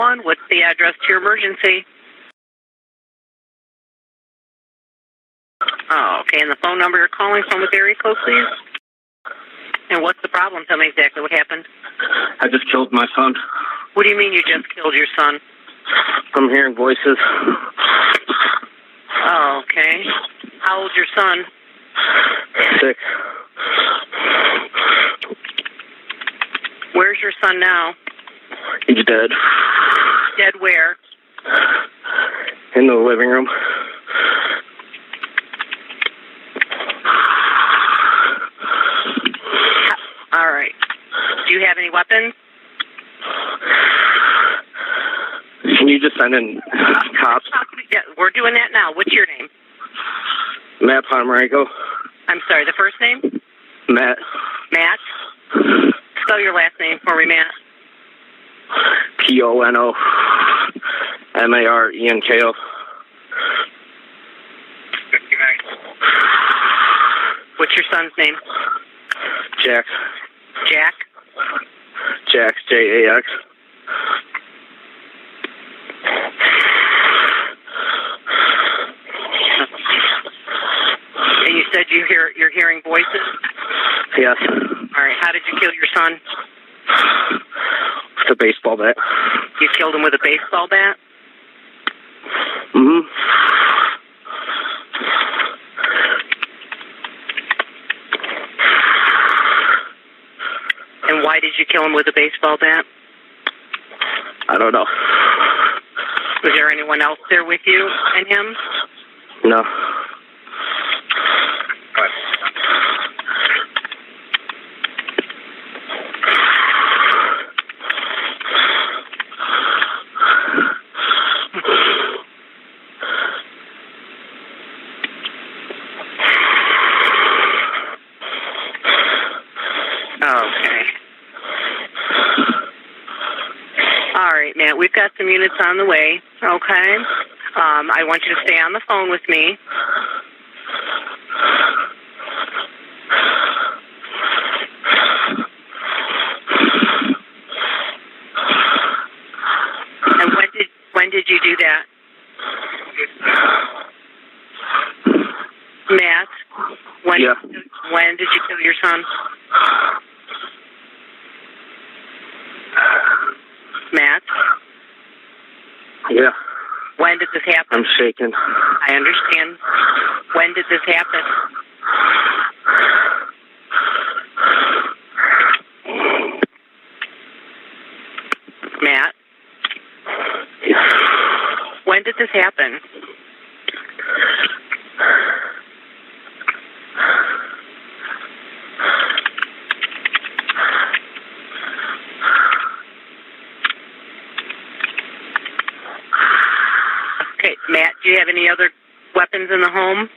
What's the address to your emergency? Oh, okay. And the phone number you're calling from with area code, please? And what's the problem? Tell me exactly what happened. I just killed my son. What do you mean you just killed your son? I'm hearing voices. Oh, okay. How old's your son? 6. Where's your son now? He's dead. Dead where? In the living room. All right. Do you have any weapons? Can you just send in cops? Yeah, we're doing that now. What's your name? Matt Ponomarenko. I'm sorry, the first name? Matt. Matt? Spell your last name for me, Matt. Ponomarenko. What's your son's name? Jax. Jack? Jax, Jax. And you said you're hearing voices? Yes. All right, how did you kill your son? With a baseball bat. You killed him with a baseball bat? Mm-hmm. And why did you kill him with a baseball bat? I don't know. Was there anyone else there with you and him? No. Okay. All right, Matt, we've got some units on the way, okay? I want you to stay on the phone with me. And when did you do that? Matt, when did you kill your son? Matt? Yeah. When did this happen? I'm shaking. I understand. When did this happen? Matt? Yeah. When did this happen? Okay, Matt, do you have any other weapons in the home?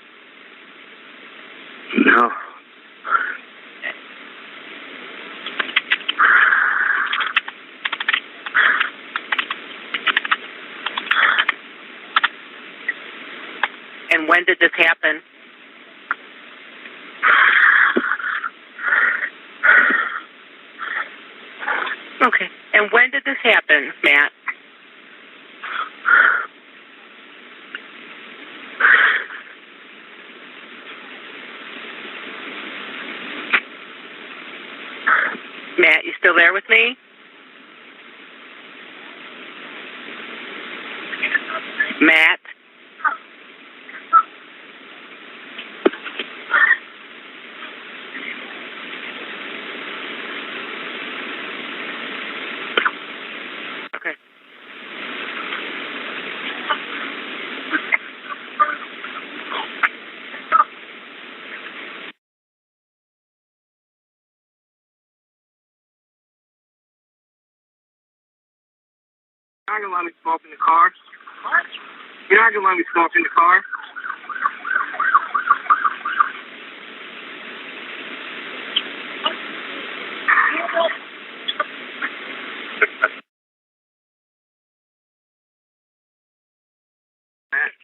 No. And when did this happen? Okay. And when did this happen, Matt? Matt, you still there with me? Matt? Okay. You're not gonna let me smoke in the car? What? You're not gonna let me smoke in the car?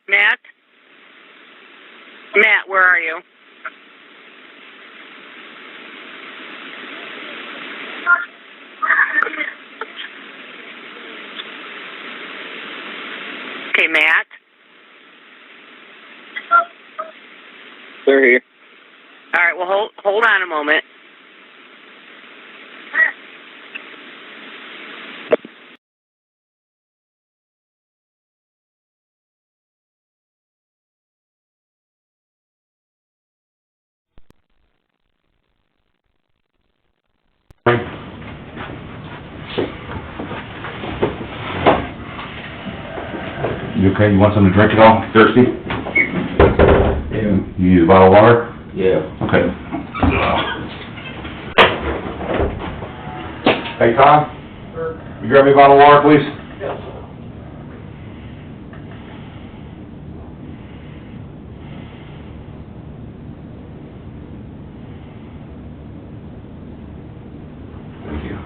Matt? Matt, where are you? Okay, Matt? They're here. All right, well, hold on a moment. You okay? You want something to drink at all? Thirsty? Yeah. You need a bottle of water? Yeah. Okay. Hey, Tom? You grab me a bottle of water, please? Thank you.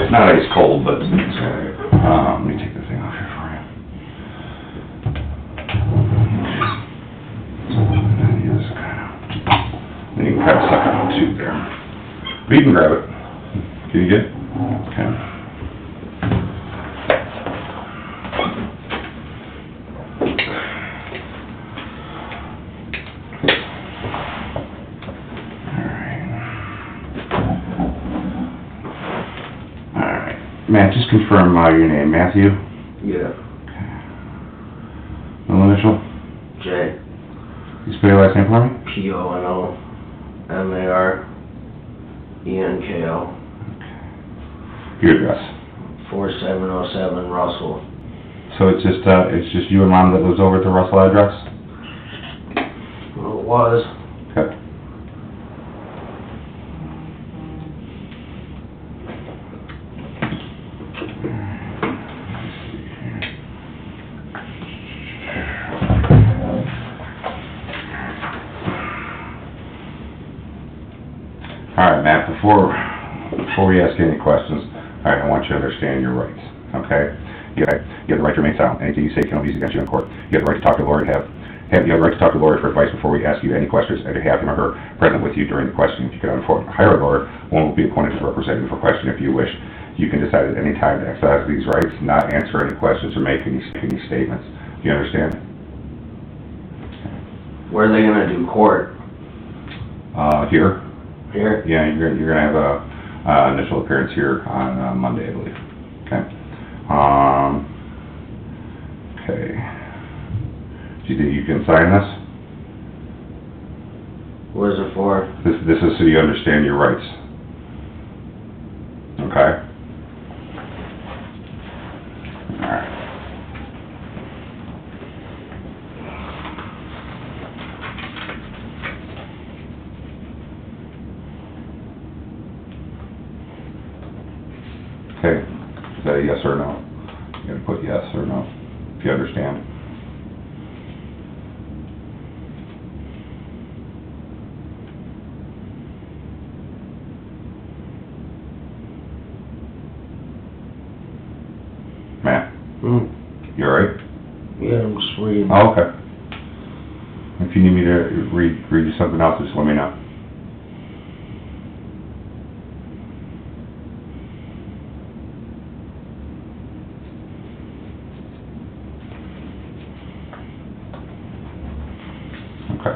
It's not ice cold, but it's alright. Let me take the thing off here for you. Then you can kind of suck on the tube there. But you can grab it. Can you get it? Okay. Matt, just confirm your name. Matthew? Yeah. Okay. Middle initial? J. You spell your last name for me? Ponomarenko. Okay. Your address? 4707 Russell. So it's just you and Mom that lives over at the Russell address? Well, it was. Okay. All right, Matt, before we ask any questions, all right, I want you to understand your rights, okay? You have the right to remain silent. Anything you say cannot be used against you in court. You have the right to talk to a lawyer you have the right to talk to a lawyer for advice before we ask you any questions, and to have him or her present with you during the questioning. If you can hire a lawyer, one will be appointed as representative for questioning if you wish. You can decide at any time to exercise these rights, not answer any questions or make any statements. Do you understand? Where are they gonna do court? Here? Here? Yeah, you're gonna have a initial appearance here on Monday, I believe. Okay. Okay. Do you think you can sign this? What is it for? This is so you understand your rights. Okay. All right. Okay, is that a yes or no? You gotta put yes or no, if you understand. Matt, you alright? Yeah, I'm just reading. Oh, okay. If you need me to read you something else, just let me know. Okay.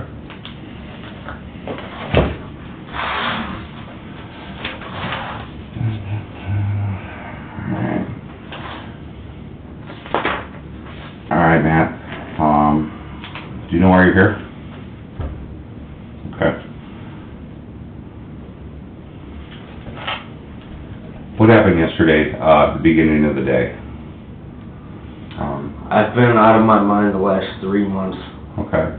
All right, Matt. Do you know why you're here? Okay. What happened yesterday, at the beginning of the day? I've been out of my mind the last 3 months. Okay.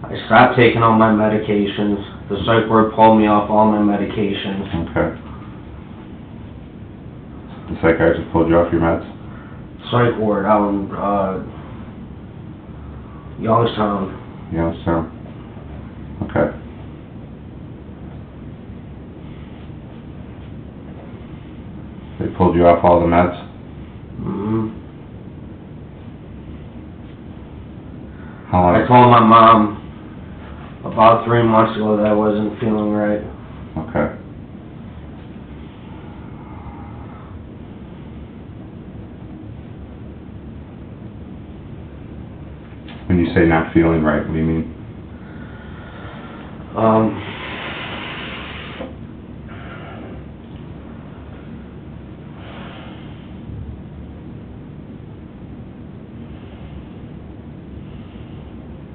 I stopped taking all my medications. The psych ward pulled me off all my medications. Okay. The psychiatrist pulled you off your meds? Psych ward out in Youngstown. Yeah, so. Okay. They pulled you off all the meds? Mm-hmm. How long? I told my mom about 3 months ago that I wasn't feeling right. Okay. When you say not feeling right, what do you mean?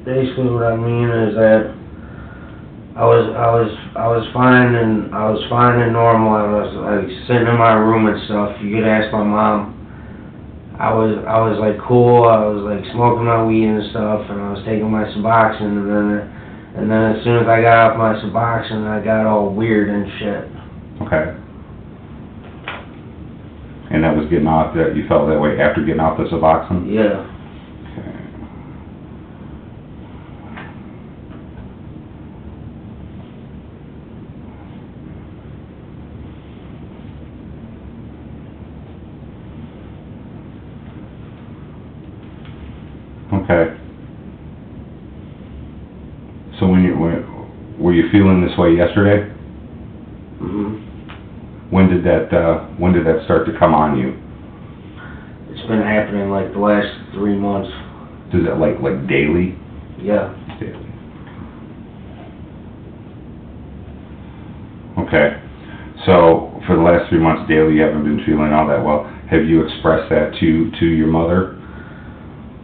Basically what I mean is that I was fine and normal. I was like sitting in my room and stuff. You could ask my mom. I was like cool. I was like smoking my weed and stuff, and I was taking my Suboxone, and then as soon as I got off my Suboxone, I got all weird and shit. Okay. And that was getting off, that you felt that way after getting off the Suboxone? Yeah. Okay. So were you feeling this way yesterday? Mhm. When did that start to come on you? It's been happening like the last 3 months. Does it like daily? Yeah. Daily. Okay. So for the last 3 months daily, you haven't been feeling all that well. Have you expressed that to your mother?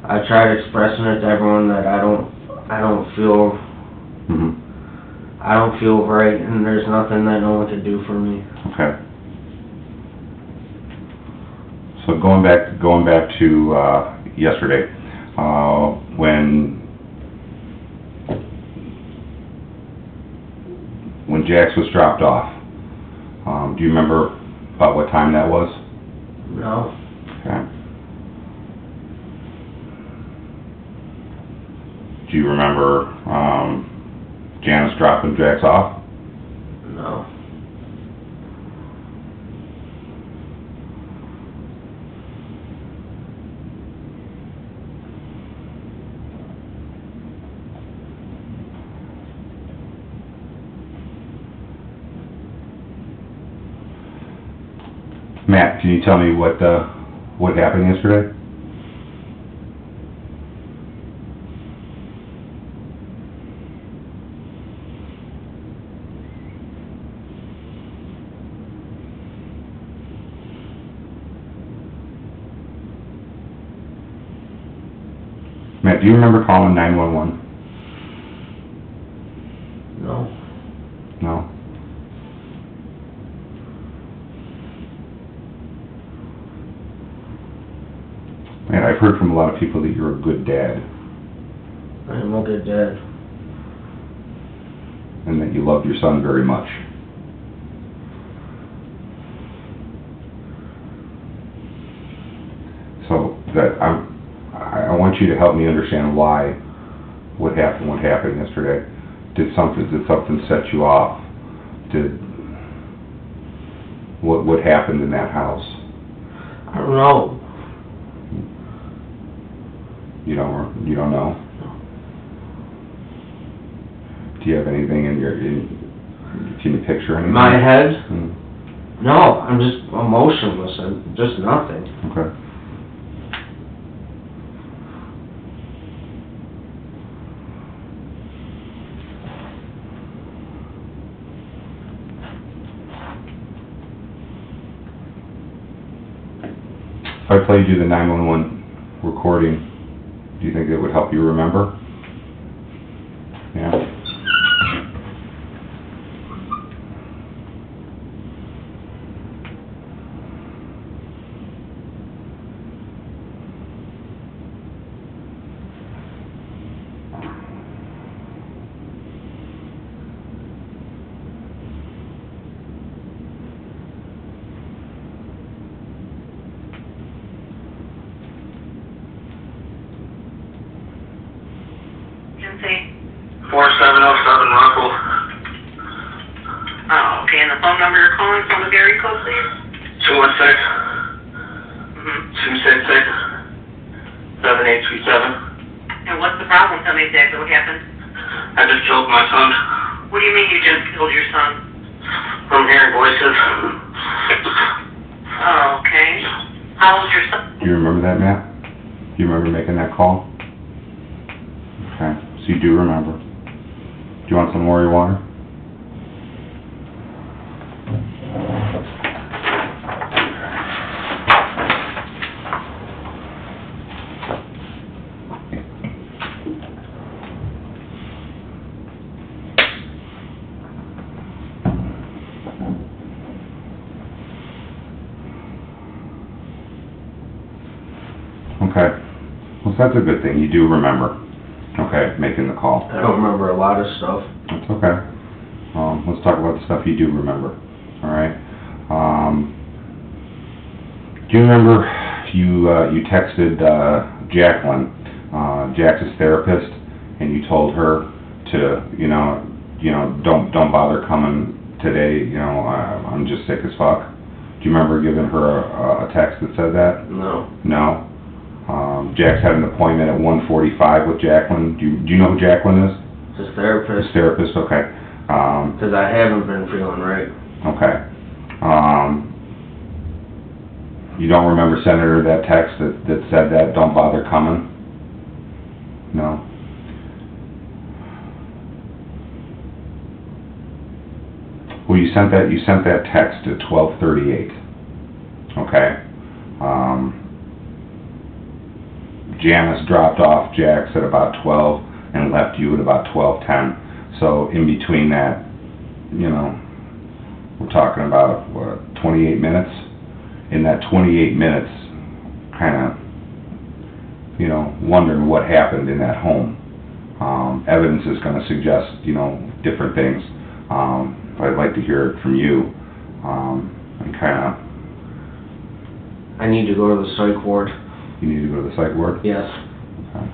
I tried expressing it to everyone that I don't feel Mm-hmm. I don't feel right, and there's nothing that no one can do for me. Okay. So going back to yesterday, when Jax was dropped off, do you remember about what time that was? No. Okay. Do you remember Janice dropping Jax off? No. Matt, can you tell me what happened yesterday? Matt, do you remember calling 911? No. No? Man, I've heard from a lot of people that you're a good dad, I am a good dad. and that you love your son very much. So that I want you to help me understand what happened yesterday. Did something set you off? What happened in that house? I don't know. You don't know? Do you have anything can you picture anything? My head? Hmm. No, I'm just emotionless. I'm just nothing. Okay. If I played you the 911 recording, do you think it would help you remember? Yeah. McGinty. 4707 Russell. Oh, okay, and the phone number you're calling from the area code, please? 216 Mm-hmm. 266 7837. And what's the problem? Tell me exactly what happened. I just killed my son. What do you mean you just killed your son? From hearing voices. Oh, okay. How old's your son? Do you remember that, Matt? Do you remember making that call? Okay, so you do remember. Do you want some more of your water? Okay, well, that's a good thing. You do remember, okay, making the call. I don't remember a lot of stuff. That's okay. Let's talk about the stuff you do remember, all right? Do you remember you texted Jacqueline, Jax's therapist, and you told her to, don't bother coming today, I'm just sick as fuck? Do you remember giving her a text that said that? No. No? Jax had an appointment at 1:45 with Jacqueline. Do you know who Jacqueline is? His therapist. His therapist, okay. Because I haven't been feeling right. Okay. You don't remember sending her that text that said that, don't bother coming? No? Well, you sent that text at 12:38. Okay? Janice dropped off Jax at about 12 and left you at about 12:10. So in between that, we're talking about, 28 minutes? In that 28 minutes, kind of, wondering what happened in that home. Evidence is going to suggest, different things. But I'd like to hear it from you, and kind of... I need to go to the psych ward. You need to go to the psych ward? Yes. Okay.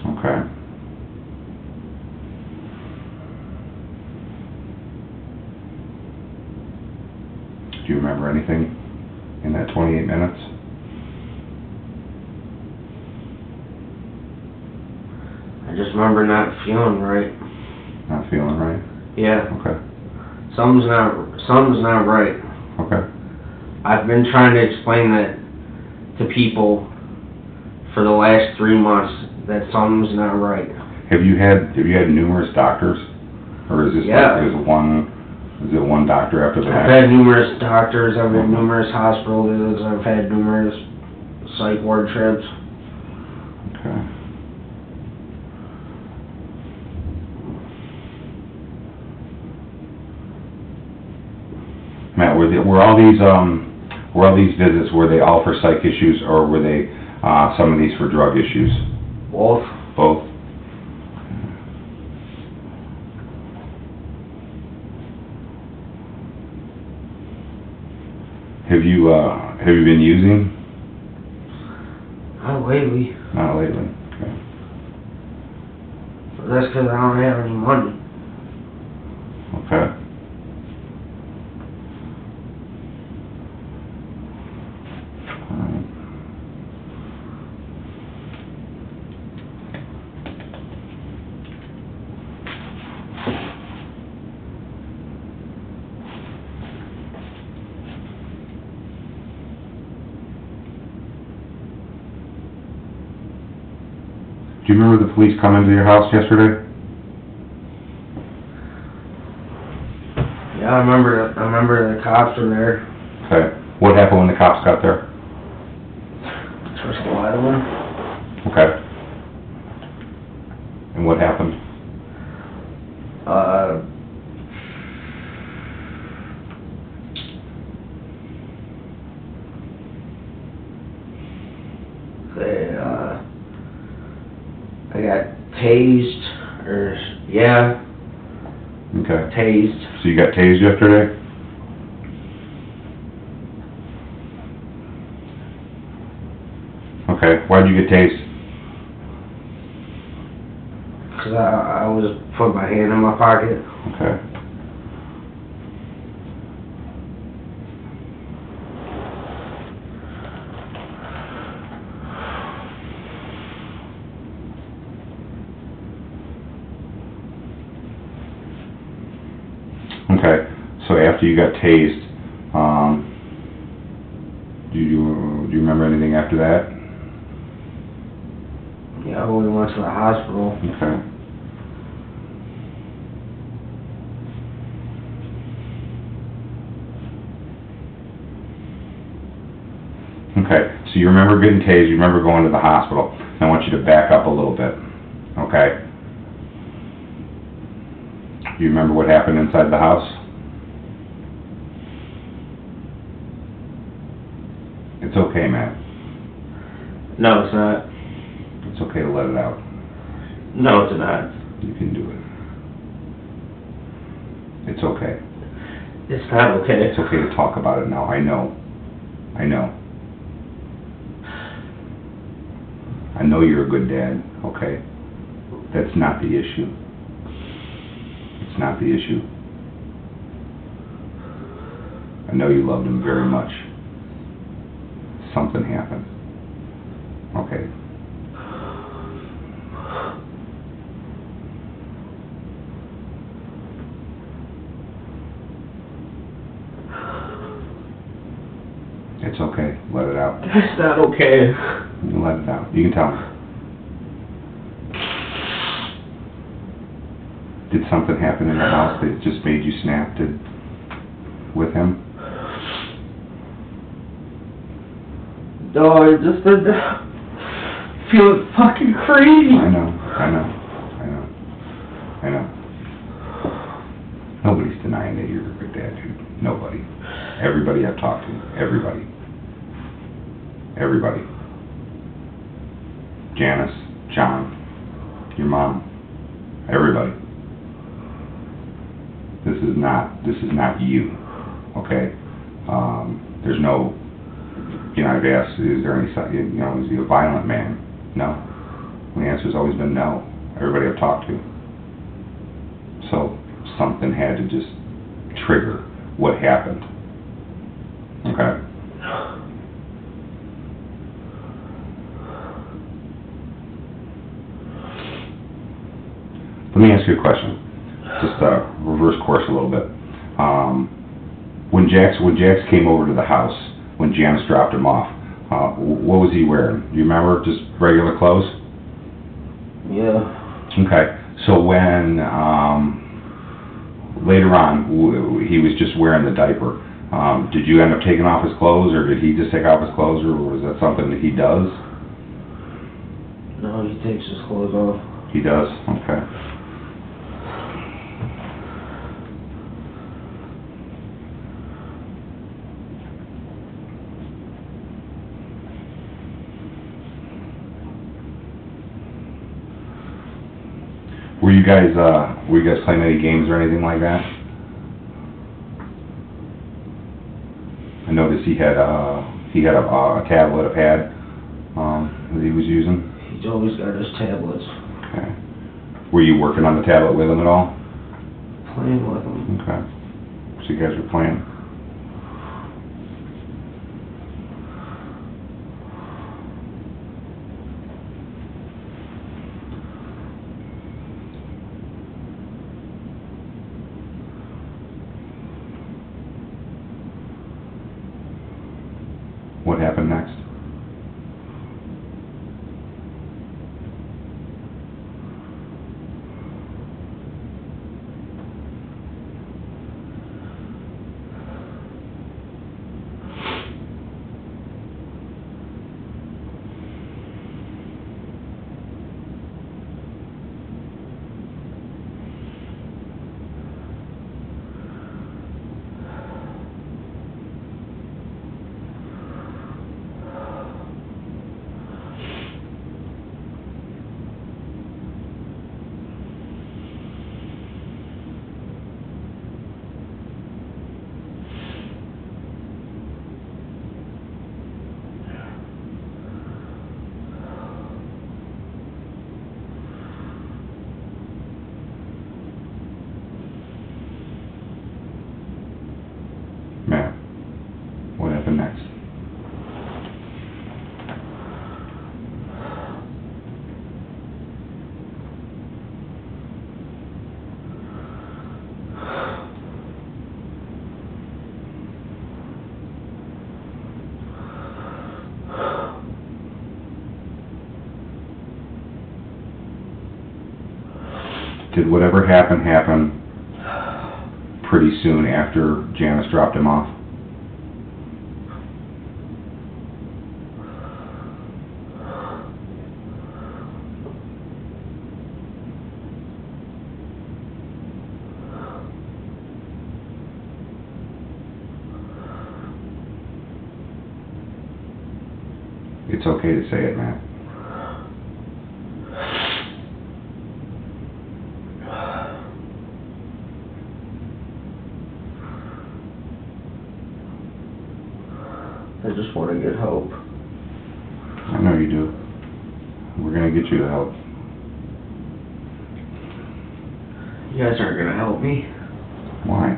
Okay. Do you remember anything in that 28 minutes? I just remember not feeling right. Not feeling right? Yeah. Okay. Something's not right. Okay. I've been trying to explain that to people for the last 3 months, that something's not right. Have you had numerous doctors? Or is this Yeah. is it one doctor after the I've next? had numerous doctors, I've had numerous hospital visits, I've had numerous psych ward trips. Okay. Matt, were all these visits, were they all for psych issues, or were they some of these for drug issues? Both. Both? Have you been using? Not lately. Not lately. Okay. But that's because I don't have any money. Okay. Do you remember the police coming to your house yesterday? Yeah, I remember the cops were there. Okay. What happened when the cops got there? Trust a lot of them. Okay. And what happened? I got tased, yeah, Okay. tased. So you got tased yesterday? Okay. Why'd you get tased? Because I was putting my hand in my pocket. Okay. after you got tased, do you remember anything after that? Yeah, we went to the hospital. Okay. Okay, so you remember getting tased, you remember going to the hospital. I want you to back up a little bit, okay? Do you remember what happened inside the house? It's okay, Matt. No, it's not. It's okay to let it out. No, it's not. You can do it. It's okay. It's not okay. It's okay to talk about it now. I know. I know. I know you're a good dad, okay? That's not the issue. It's not the issue. I know you loved him very much. Something happened. Okay. It's okay. Let it out. That's not okay. You can let it out. You can tell me. Did something happen in the house that just made you snap with him? No, I just did feel fucking crazy. I know. Nobody's denying that you're a good dad, dude. Nobody. Everybody I've talked to. Everybody. Janice, John, your mom, everybody. This is not you, okay? There's no, I've asked, is there any, is he a violent man? No. The answer's always been no. Everybody I've talked to. So, something had to just trigger what happened, okay? Let me ask you a question. Just reverse course a little bit. When Jax came over to the house, when Janice dropped him off, what was he wearing? Do you remember? Just regular clothes? Yeah. Okay. So when later on he was just wearing the diaper, did you end up taking off his clothes, or did he just take off his clothes, or was that something that he does? No, he takes his clothes off. He does? Okay. Were you guys playing any games or anything like that? I noticed he had a tablet, a pad, that he was using. He's always got his tablets. Okay. Were you working on the tablet with him at all? Playing with him. Okay. So you guys were playing. What happened next? Matt, what happened next? Did whatever happened happen pretty soon after Janice dropped him off? It's okay to say it, Matt. I just want to get help. I know you do. We're gonna get you the help. You guys aren't going to help me. Why?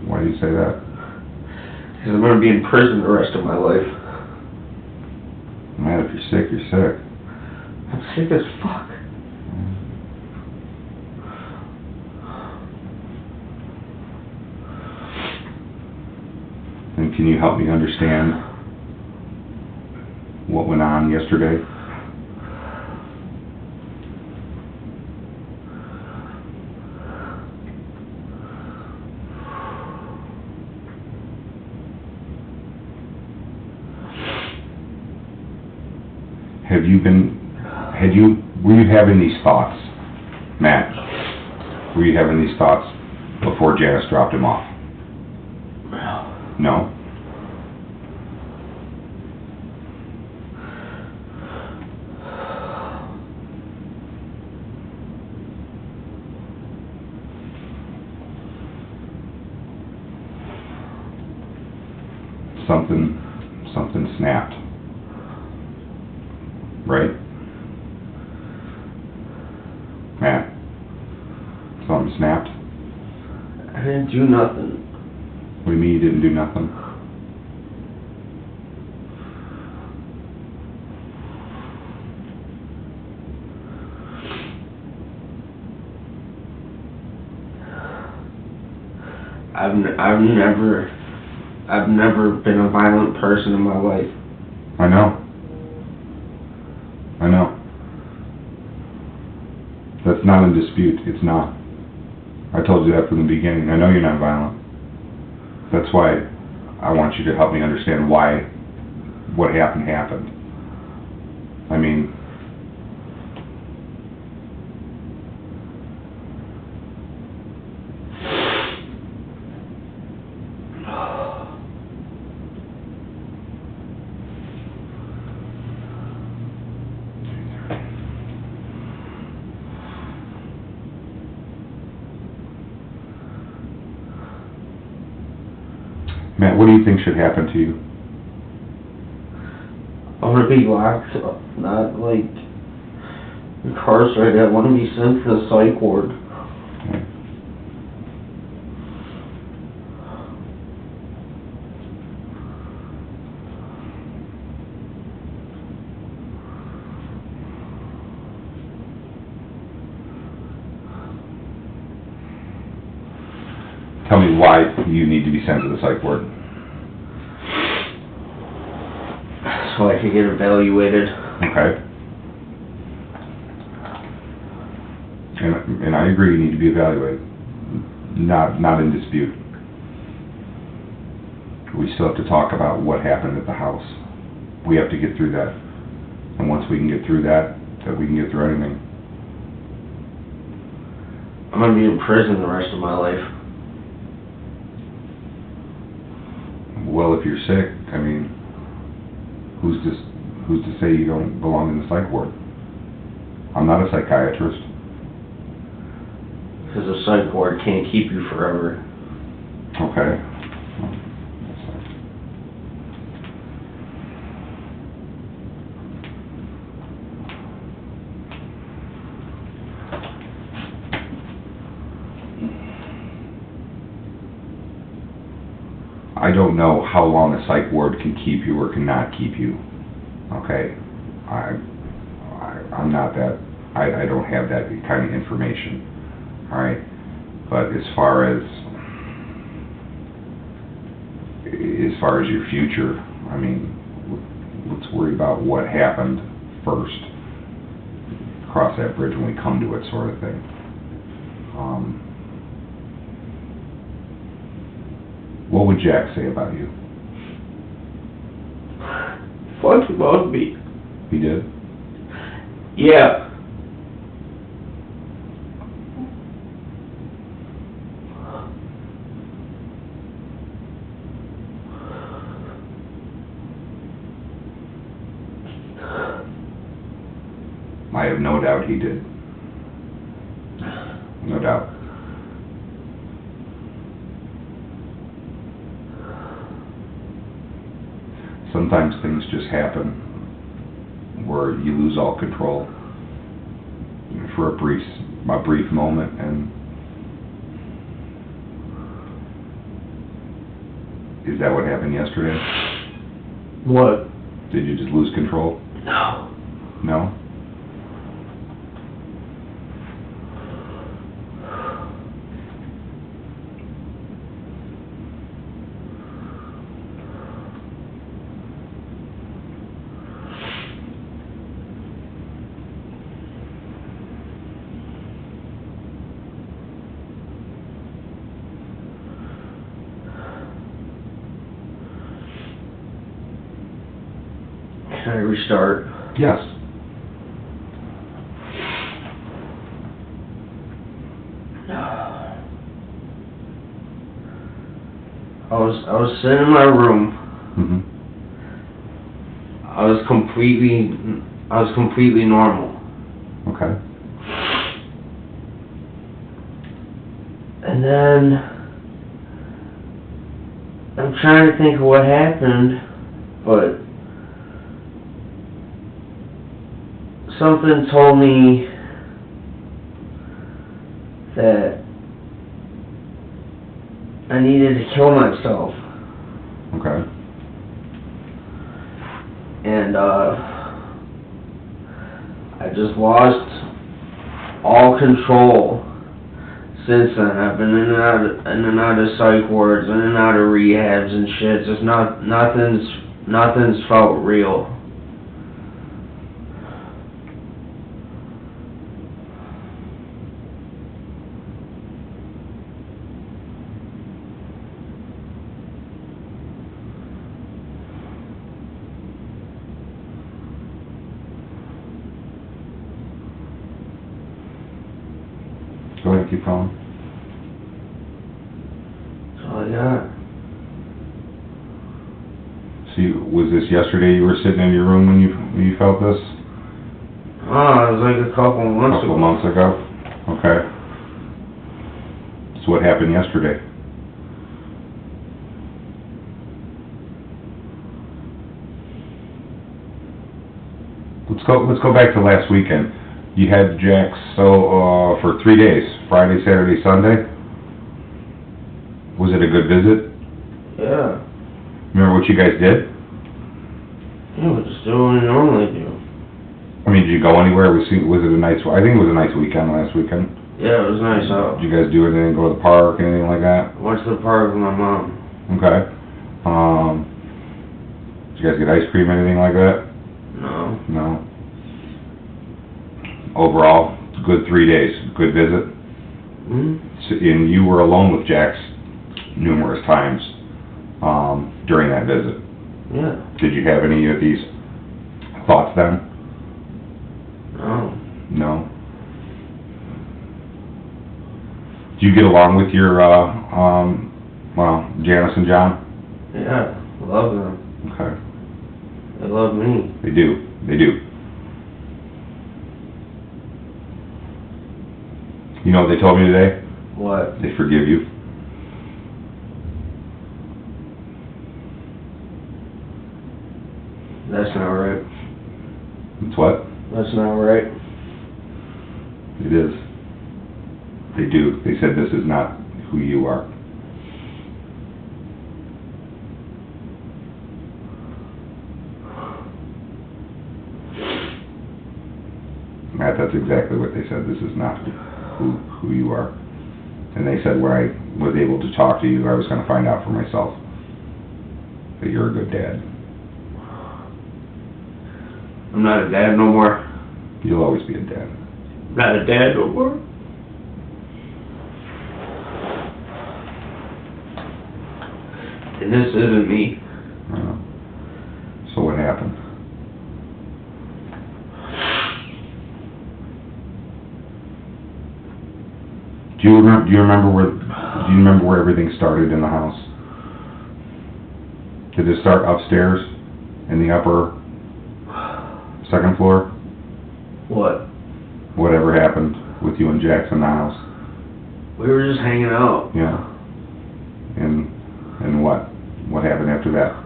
Why do you say that? Because I'm going to be in prison the rest of my life. Matt, if you're sick, you're sick. I'm sick as fuck. And can you help me understand what went on yesterday? Were you having these thoughts, Matt? Were you having these thoughts before Janice dropped him off? No? Something snapped. Right? Matt, something snapped? I didn't do nothing. What do you mean you didn't do nothing? I've never been a violent person in my life. I know. That's not in dispute. It's not. I told you that from the beginning. I know you're not violent. That's why I want you to help me understand why what happened. I mean, Matt, what do you think should happen to you? I want to be locked up, not like incarcerated. I want to be sent to the psych ward. Tell me why you need to be sent to the psych ward. So I can get evaluated. Okay. And I agree, you need to be evaluated. Not in dispute. We still have to talk about what happened at the house. We have to get through that. And once we can get through that we can get through anything. I'm going to be in prison the rest of my life. Well, if you're sick, I mean, who's to say you don't belong in the psych ward? I'm not a psychiatrist. Because the psych ward can't keep you forever. Okay. I don't know how long a psych ward can keep you or cannot keep you. Okay? I'm not that, I don't have that kind of information. Alright? But as far as your future, I mean, let's worry about what happened first. cross that bridge when we come to it, sort of thing. What would Jack say about you? Fucked about me. He did? Yeah. I have no doubt he did. No doubt. Sometimes things just happen where you lose all control for a brief moment, and is that what happened yesterday? What? Did you just lose control? No. No? Can I restart? Yes. I was sitting in my room. Mm-hmm. I was completely normal. Okay. And then I'm trying to think of what happened, but something told me that I needed to kill myself. Okay. And I just lost all control since then. I've been in and out of psych wards, in and out of rehabs and shit. Just nothing's felt real. Go ahead, keep going. That's all I got. So was this yesterday you were sitting in your room when you felt this? Oh, it was like a couple months ago. Months ago? Okay. So what happened yesterday? Let's go back to last weekend. You had Jax for 3 days, Friday, Saturday, Sunday. Was it a good visit? Yeah. Remember what you guys did? Yeah, we're just doing what we normally do. I mean, did you go anywhere? Was it a nice? I think it was a nice weekend last weekend. Yeah, it was nice out. Did you guys do anything? Go to the park, anything like that? Went to the park with my mom. Okay. Did you guys get ice cream, anything like that? No. No. Overall, good 3 days, good visit. Hmm? So, and you were alone with Jax numerous times during that visit. Yeah. Did you have any of these thoughts then? No. No. Do you get along with your, Janice and John? Yeah, love them. Okay. They love me. They do. They do. You know what they told me today? What? They forgive you. That's not right. It's what? That's not right. It is. They do. They said this is not who you are. Matt, that's exactly what they said. This is not who you are. And they said when I was able to talk to you, I was going to find out for myself that you're a good dad. I'm not a dad no more. You'll always be a dad. Not a dad no more. And this isn't me. So what happened? Do you remember where everything started in the house? Did it start upstairs in the upper second floor? What? Whatever happened with you and Jax in the house? We were just hanging out. Yeah. And what? What happened after that?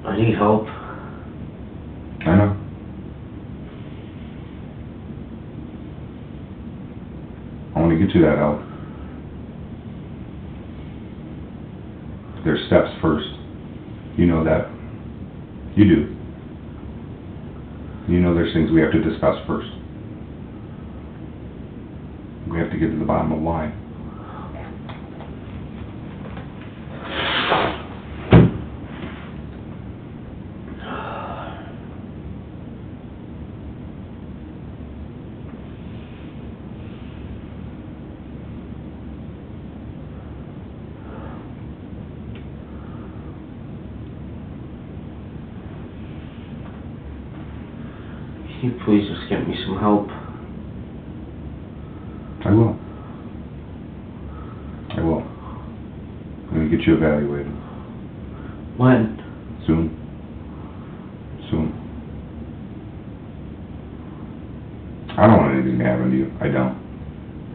I need help. I know. I want to get you that help. There's steps first. You know that. You do. You know there's things we have to discuss first. We have to get to the bottom of why. Can you please just get me some help? I will. I will. I'm going to get you evaluated. When? Soon. Soon. I don't want anything to happen to you. I don't.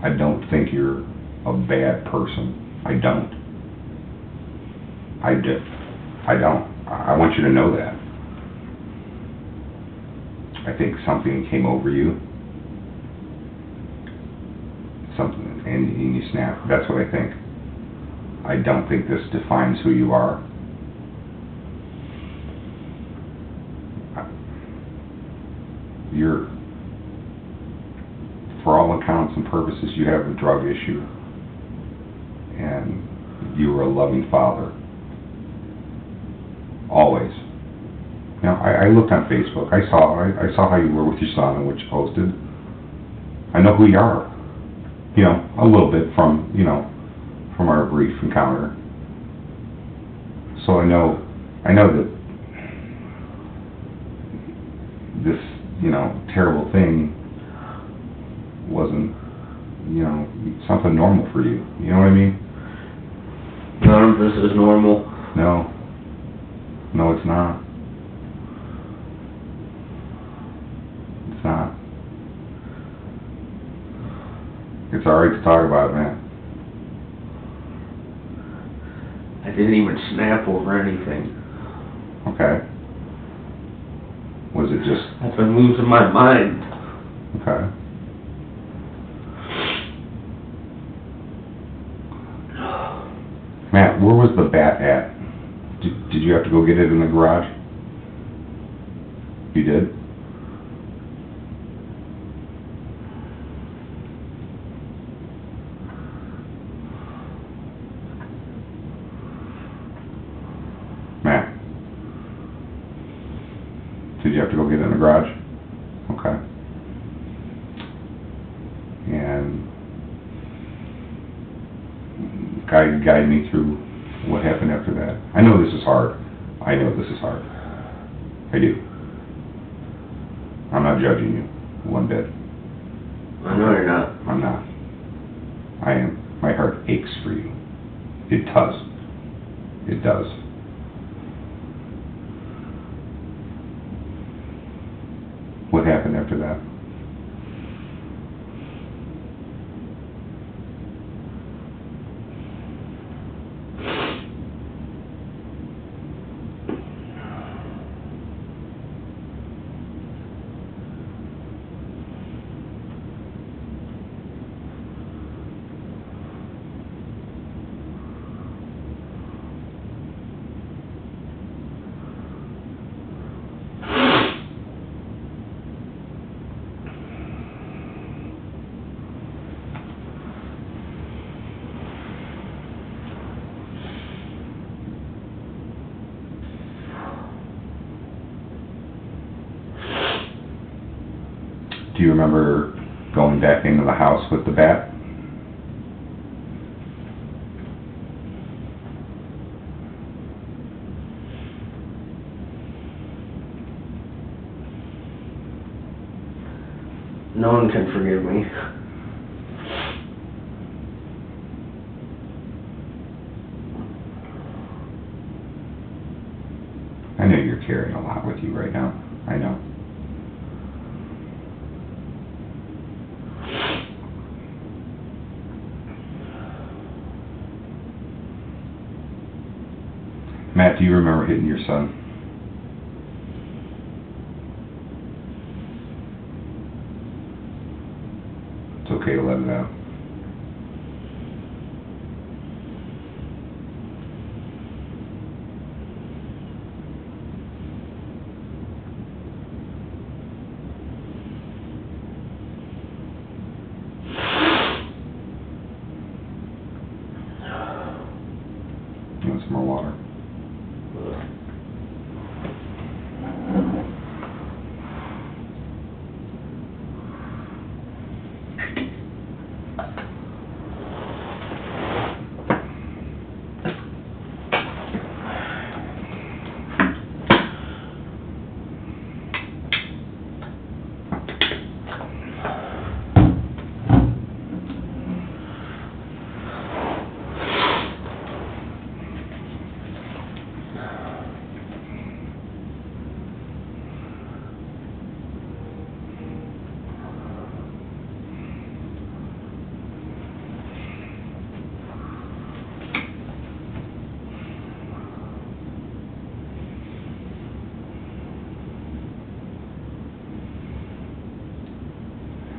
I don't think you're a bad person. I don't. I don't. I want you to know that. I think something came over you. Something, and you snap. That's what I think. I don't think this defines who you are. You're, for all accounts and purposes, you have a drug issue. And you were a loving father. Always. Now, I looked on Facebook. I saw how you were with your son and what you posted. I know who you are. You know, a little bit from, you know, from our brief encounter. So I know that this, you know, terrible thing wasn't, you know, something normal for you. You know what I mean? None of this is normal. No. No, it's not. It's not. It's alright to talk about it, man. I didn't even snap over anything. Okay. Was it just... I've been losing my mind. Okay. Matt, where was the bat at? Did you have to go get it in the garage? You did? Matt, did you have to go get it in the garage? Okay. And guide me through what happened after that. I know this is hard. I know this is hard. I do. I'm not judging you one bit. I know you're not. I'm not. I am. My heart aches for you. It does. It does. What happened after that? you remember going back into the house with the bat? No one can forgive me. I know you're carrying a lot with you right now. I know. Matt, do you remember hitting your son? It's okay to let it out. You want some more water?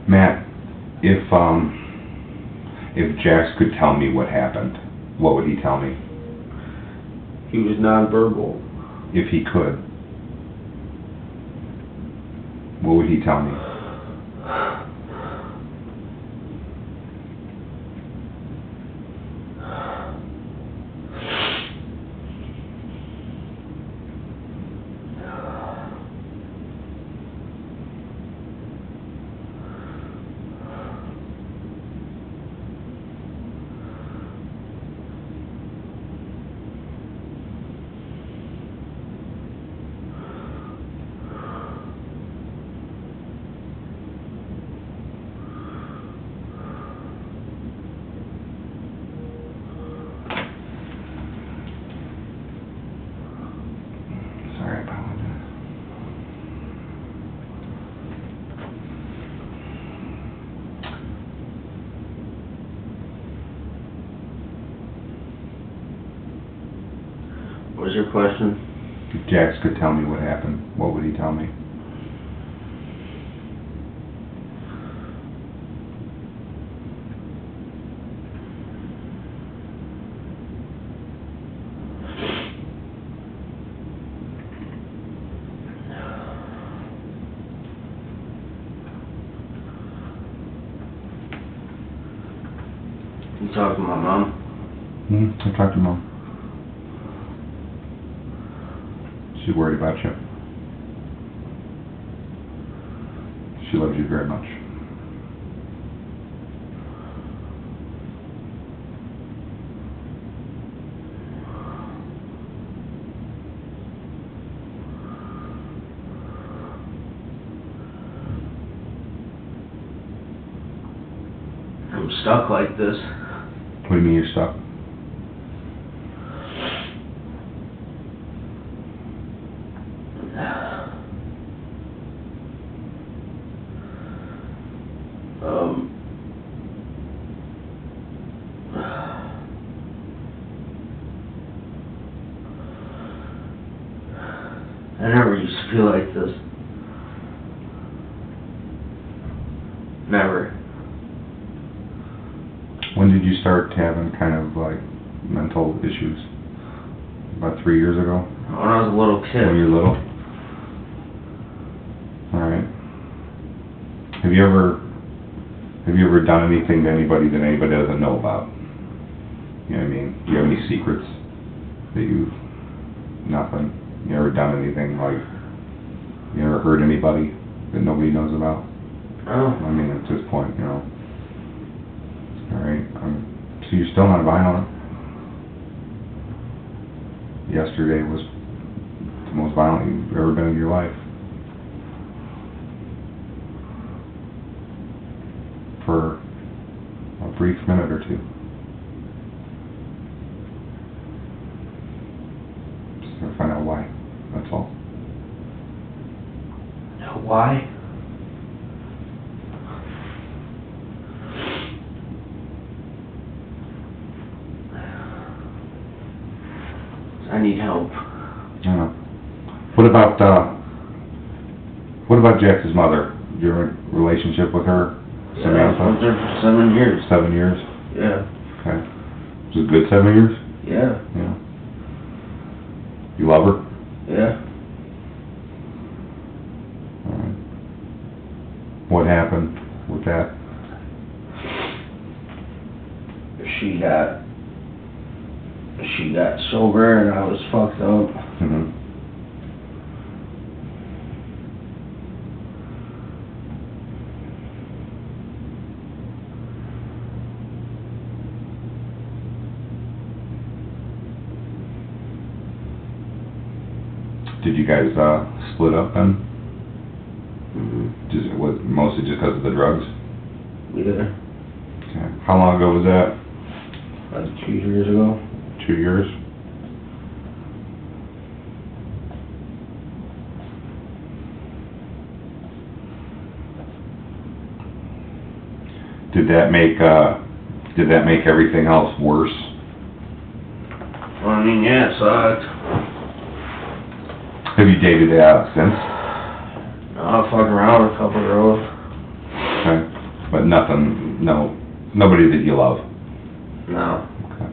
Matt, if Jax could tell me what happened, what would he tell me? He was nonverbal. If he could, what would he tell me? Sorry, I apologize. What was your question? If Jax could tell me what happened, what would he tell me? You talked to my mom? I talked to Mom. She's worried about you. She loves you very much. I'm stuck like this. What do you mean you're stuck? I never used to feel like this. Never. When did you start having kind of like mental issues? About 3 years ago? When I was a little kid. When you were little? Alright. Have you ever done anything to anybody that anybody doesn't know about? You know what I mean? Do you have any secrets that you've... Nothing? You ever done anything like... You ever hurt anybody that nobody knows about? Oh. I mean, at this point, you know. Alright, so you're still not violent? Yesterday was the most violent you've ever been in your life. For a brief minute or two. Just gonna find out why, that's all. Why? I need help. I know. What about Jax's mother? Your relationship with her, Samantha? I was there for 7 years. 7 years? Yeah. Okay. Was it a good 7 years? Yeah. Yeah. You love her? Yeah. Alright. What happened with that? She got sober and I was fucked up. Mm-hmm. Did you guys split up then? Mostly just because of the drugs? Yeah. Okay. How long ago was that? Like 2 years ago. 2 years? Did that make everything else worse? Well, I mean, yeah, it sucked. Have you dated since? No, I fucked around with a couple of girls. Okay. But nobody that you love? No. Okay.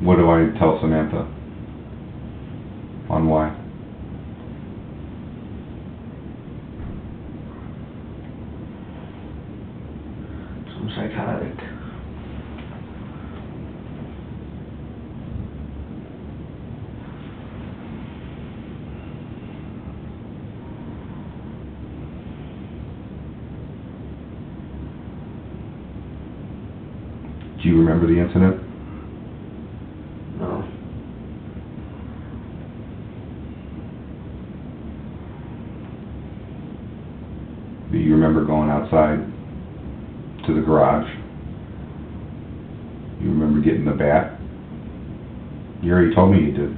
What do I tell Samantha? On why? Some psychotic. Do you remember the incident? No. Do you remember going outside to the garage? You remember getting the bat? You already told me you did.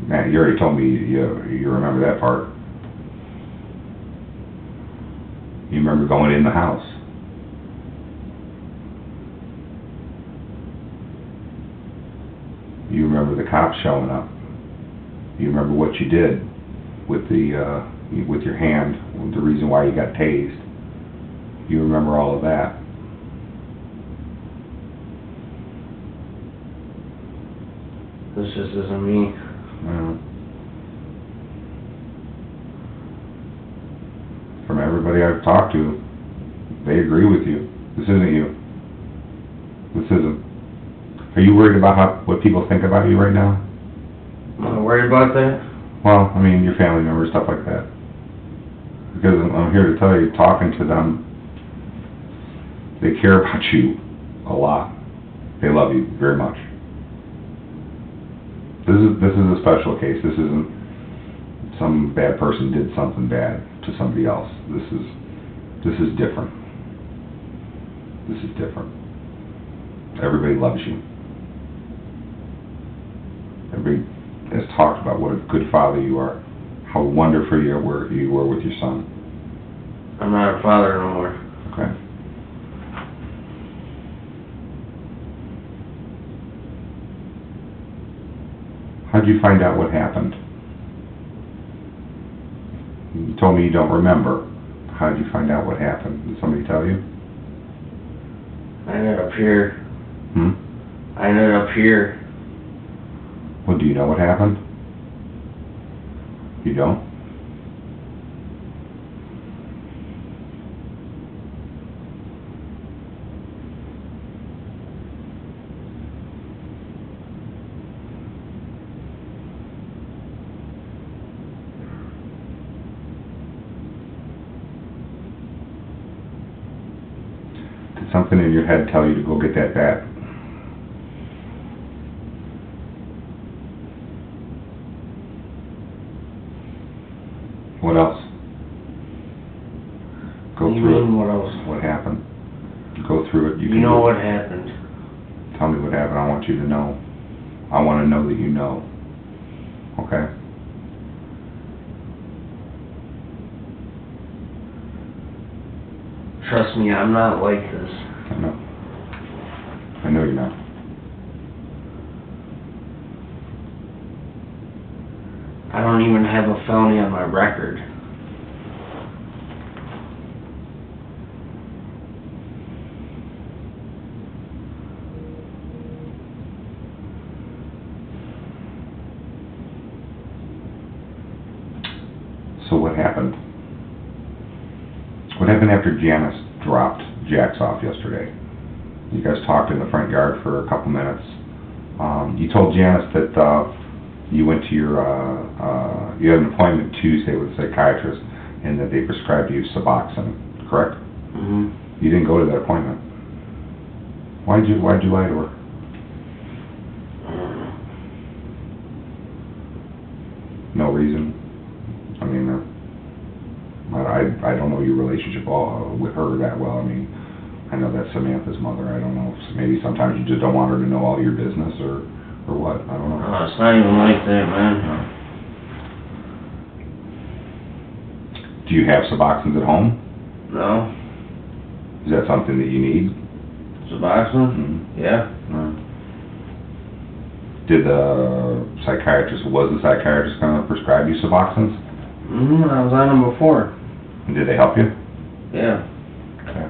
Man, you already told me you remember that part. You remember going in the house. You remember the cops showing up. You remember what you did with your hand, the reason why you got tased. You remember all of that. This just isn't me. From everybody I've talked to, they agree with you. This isn't you. This isn't. Are you worried about what people think about you right now? Am I worried about that? Well, I mean, your family members, stuff like that. Because I'm here to tell you, talking to them, they care about you a lot. They love you very much. This is a special case. This isn't some bad person did something bad to somebody else. This is different. This is different. Everybody loves you. Everybody has talked about what a good father you are, how wonderful you were with your son. I'm not a father no more. Okay. How'd you find out what happened? You told me you don't remember. How'd you find out what happened? Did somebody tell you? I ended up here. I ended up here. Well, do you know what happened? You don't? something in your head tell you to go get that bat? What else? Go What do you through mean, it. what else? What happened? Go through it. You know what happened. Tell me what happened. I want you to know. I want to know that you know. Okay? Trust me, I'm not like this. I know. I know you're not. I don't even have a felony on my record. So what happened? What happened after Janice dropped Jax off yesterday? You guys talked in the front yard for a couple minutes. You told Janice that you went to your, you had an appointment Tuesday with a psychiatrist and that they prescribed you Suboxone, correct? Mm-hmm. You didn't go to that appointment. Why'd you lie to her? No reason? I mean, I don't know your relationship with her that well. I mean, I know that's Samantha's mother. I don't know. Maybe sometimes you just don't want her to know all your business or what. I don't know. No, it's not even like that, man. No. Do you have Suboxones at home? No. Is that something that you need? Suboxone? Mm-hmm. Yeah. No. Did was the psychiatrist going to prescribe you Suboxones? Mm-hmm, I was on them before. And did they help you? Yeah. Okay.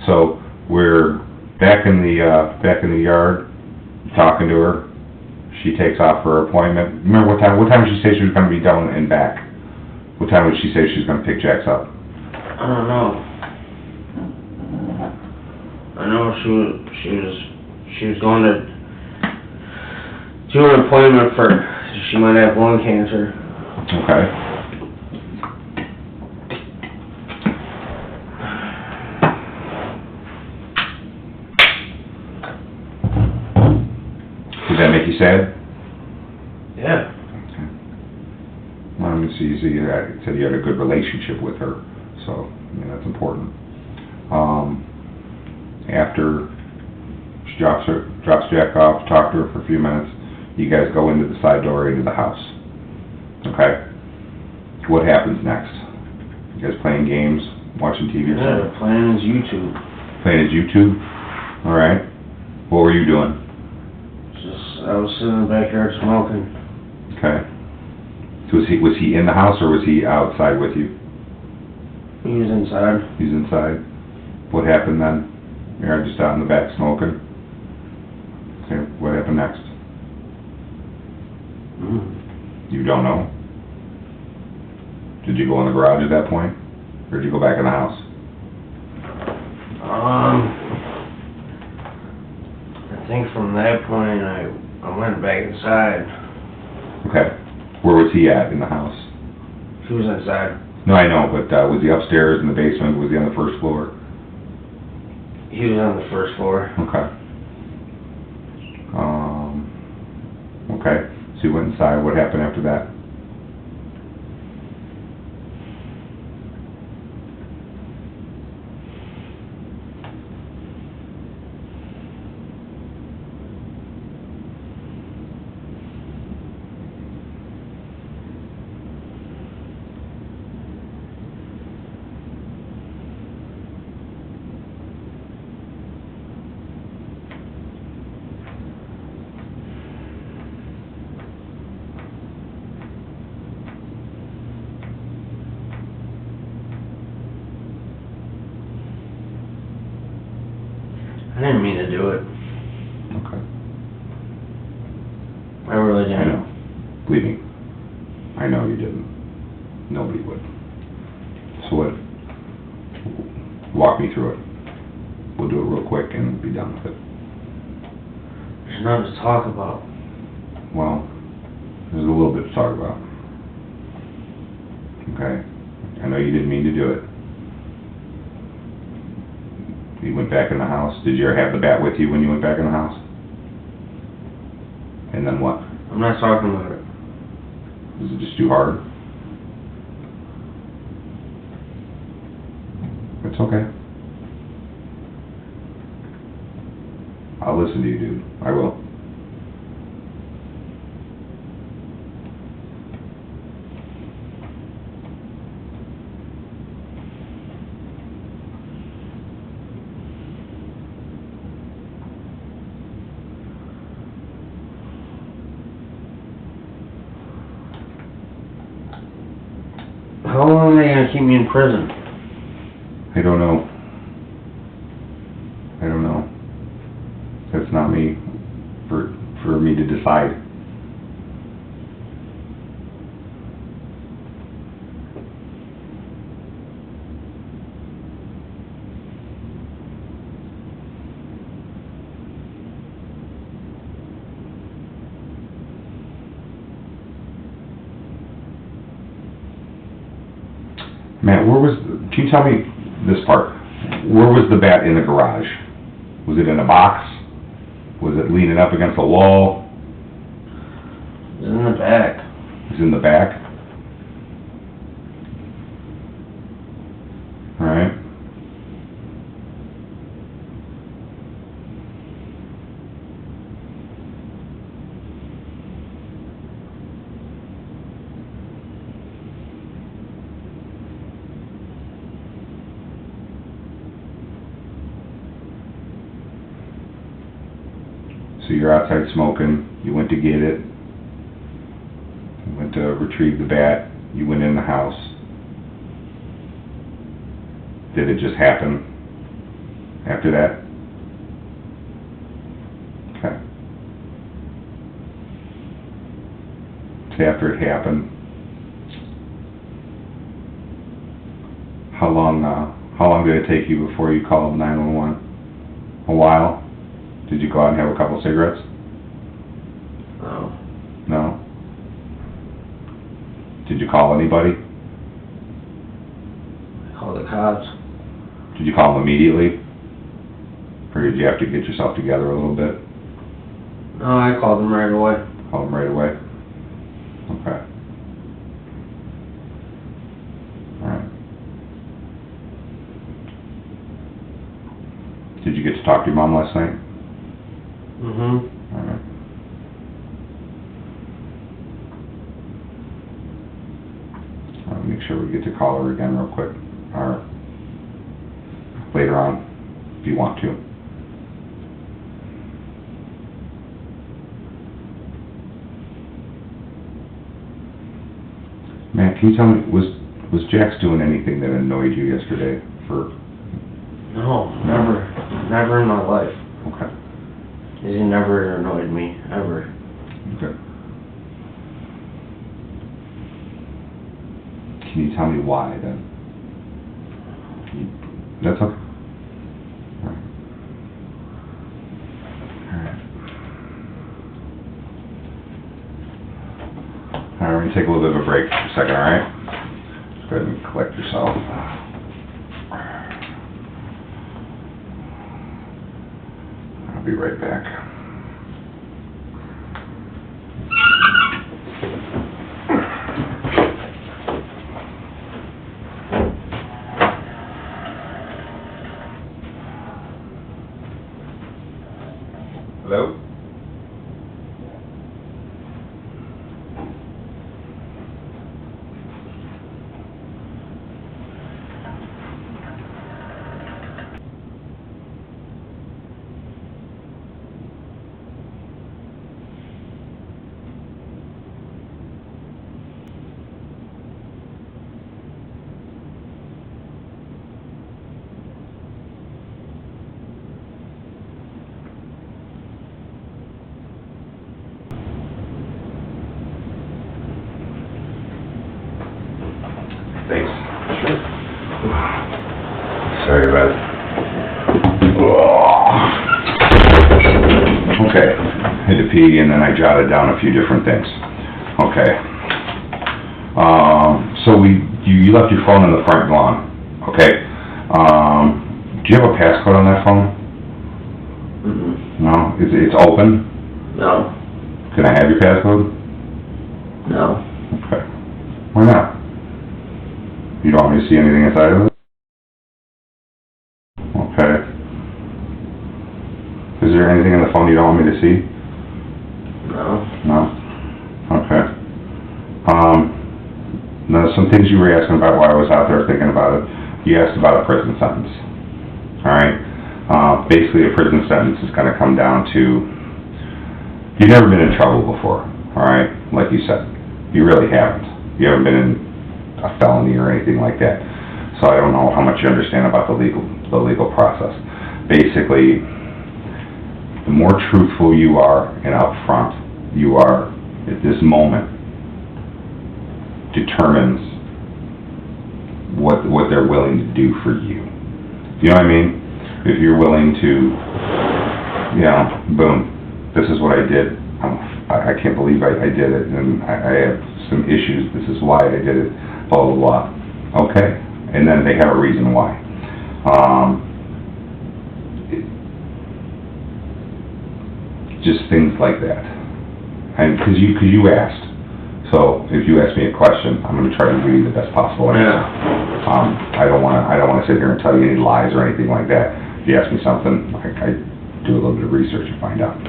So we're back in the yard, talking to her. She takes off for her appointment. Remember what time? What time did she say she was going to be down and back? What time did she say she was going to pick Jax up? I don't know. I know she was going to an appointment for, she might have lung cancer. Okay. Did that make you sad? Yeah. Okay. Well, I mean, so you said you had a good relationship with her, so I mean that's important. After she drops Jack off, talk to her for a few minutes, you guys go into the side door into the house. Okay. What happens next? You guys playing games, watching TV or something? Yeah, playing his YouTube. Playing his YouTube? Alright. What were you doing? I was sitting in the backyard smoking. Okay. So was he in the house or was he outside with you? He was inside. He's inside. What happened then? You're just out in the back smoking. Okay, what happened next? You don't know? Did you go in the garage at that point? Or did you go back in the house? I think from that point I went back inside. Okay. Where was he at in the house? He was inside. No, I know, but was he upstairs in the basement? Was he on the first floor? He was on the first floor. Okay. Okay. So you went inside. What happened after that? I didn't mean to do it. Okay. I really I didn't. know. Believe me. I know you didn't. Nobody would. So what? Walk me through it. We'll do it real quick and be done with it. There's nothing to talk about. Well, there's a little bit to talk about. Okay? I know you didn't mean to do it. You went back in the house? Did you ever have the bat with you when you went back in the house? And then what? I'm not talking about it. Was it just too hard? It's okay. I'll listen to you, dude. I will. How long are they gonna keep me in prison? I don't know. I don't know. That's not me, for me to decide. Matt, can you tell me this part? Where was the bat in the garage? Was it in a box? Was it leaning up against a wall? It was in the back. It was in the back? Alright. So you're outside smoking, you went to get it, you went to retrieve the bat, you went in the house. Did it just happen after that? Okay. So after it happened, how long did it take you before you called 911? A while? Did you go out and have a couple cigarettes? No. No? Did you call anybody? I called the cops. Did you call them immediately? Or did you have to get yourself together a little bit? No, I called them right away. Call them right away? Okay. Alright. Did you get to talk to your mom last night? Mm-hmm. Alright. I'll make sure we get to call her again real quick, or later on, if you want to. Matt, can you tell me, was Jax doing anything that annoyed you yesterday? No, never in my life. Okay. He never annoyed me, ever. Okay. Can you tell me why then? That's okay. Alright. Alright, we're going to take a little bit of a break for a second, alright? Just go ahead and collect yourself. I'll be right back. Hello? Thanks. Sure. Sorry about it. Okay. Had to pee and then I jotted down a few different things. Okay. So you left your phone in the front lawn. Okay. Do you have a passcode on that phone? Mm-mm. No? It's open? No. Can I have your passcode? No. Okay. Why not? You don't want me to see anything inside of it? Okay. Is there anything in the phone you don't want me to see? No. No? Okay. Now, some things you were asking about while I was out there thinking about it. You asked about a prison sentence. Alright? Basically, a prison sentence is gonna come down to, you've never been in trouble before, alright? Like you said. You really haven't. You haven't been in a felony or anything like that. So I don't know how much you understand about the legal process. Basically, the more truthful you are and upfront you are at this moment determines what they're willing to do for you. You know what I mean? If you're willing to, you know, boom, this is what I did. I can't believe I did it, and I have some issues. This is why I did it. Blah blah blah. Okay, and then they have a reason why. Just things like that, and because you asked. So if you ask me a question, I'm going to try to give you the best possible answer. Yeah. I don't want to sit here and tell you any lies or anything like that. If you ask me something, I do a little bit of research and find out.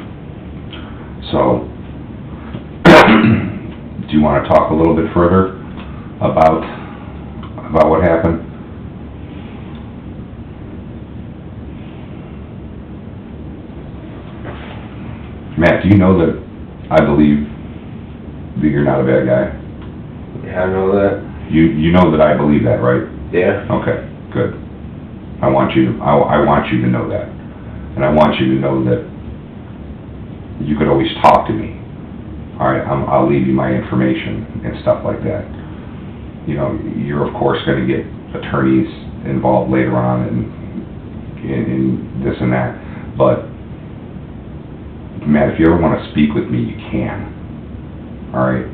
So, do you want to talk a little bit further about what happened? Matt, do you know that I believe that you're not a bad guy? Yeah, I know that. You know that I believe that, right? Yeah. Okay, good. I want you to know that. And I want you to know that you could always talk to me. Alright, I'll leave you my information and stuff like that. You know, you're of course going to get attorneys involved later on in this and that, but Matt, if you ever want to speak with me, you can. Alright?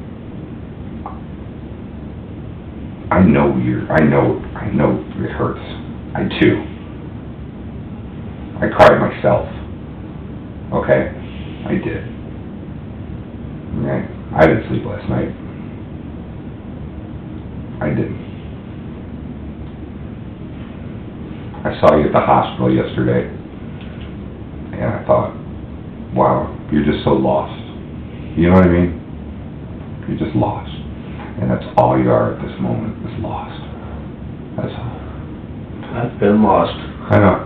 I know it hurts. I too. I cried myself. Okay? I did. Okay? I didn't sleep last night. I didn't. I saw you at the hospital yesterday, and I thought, wow, you're just so lost. You know what I mean? You're just lost. And that's all you are at this moment, is lost. That's all. I've been lost. I know.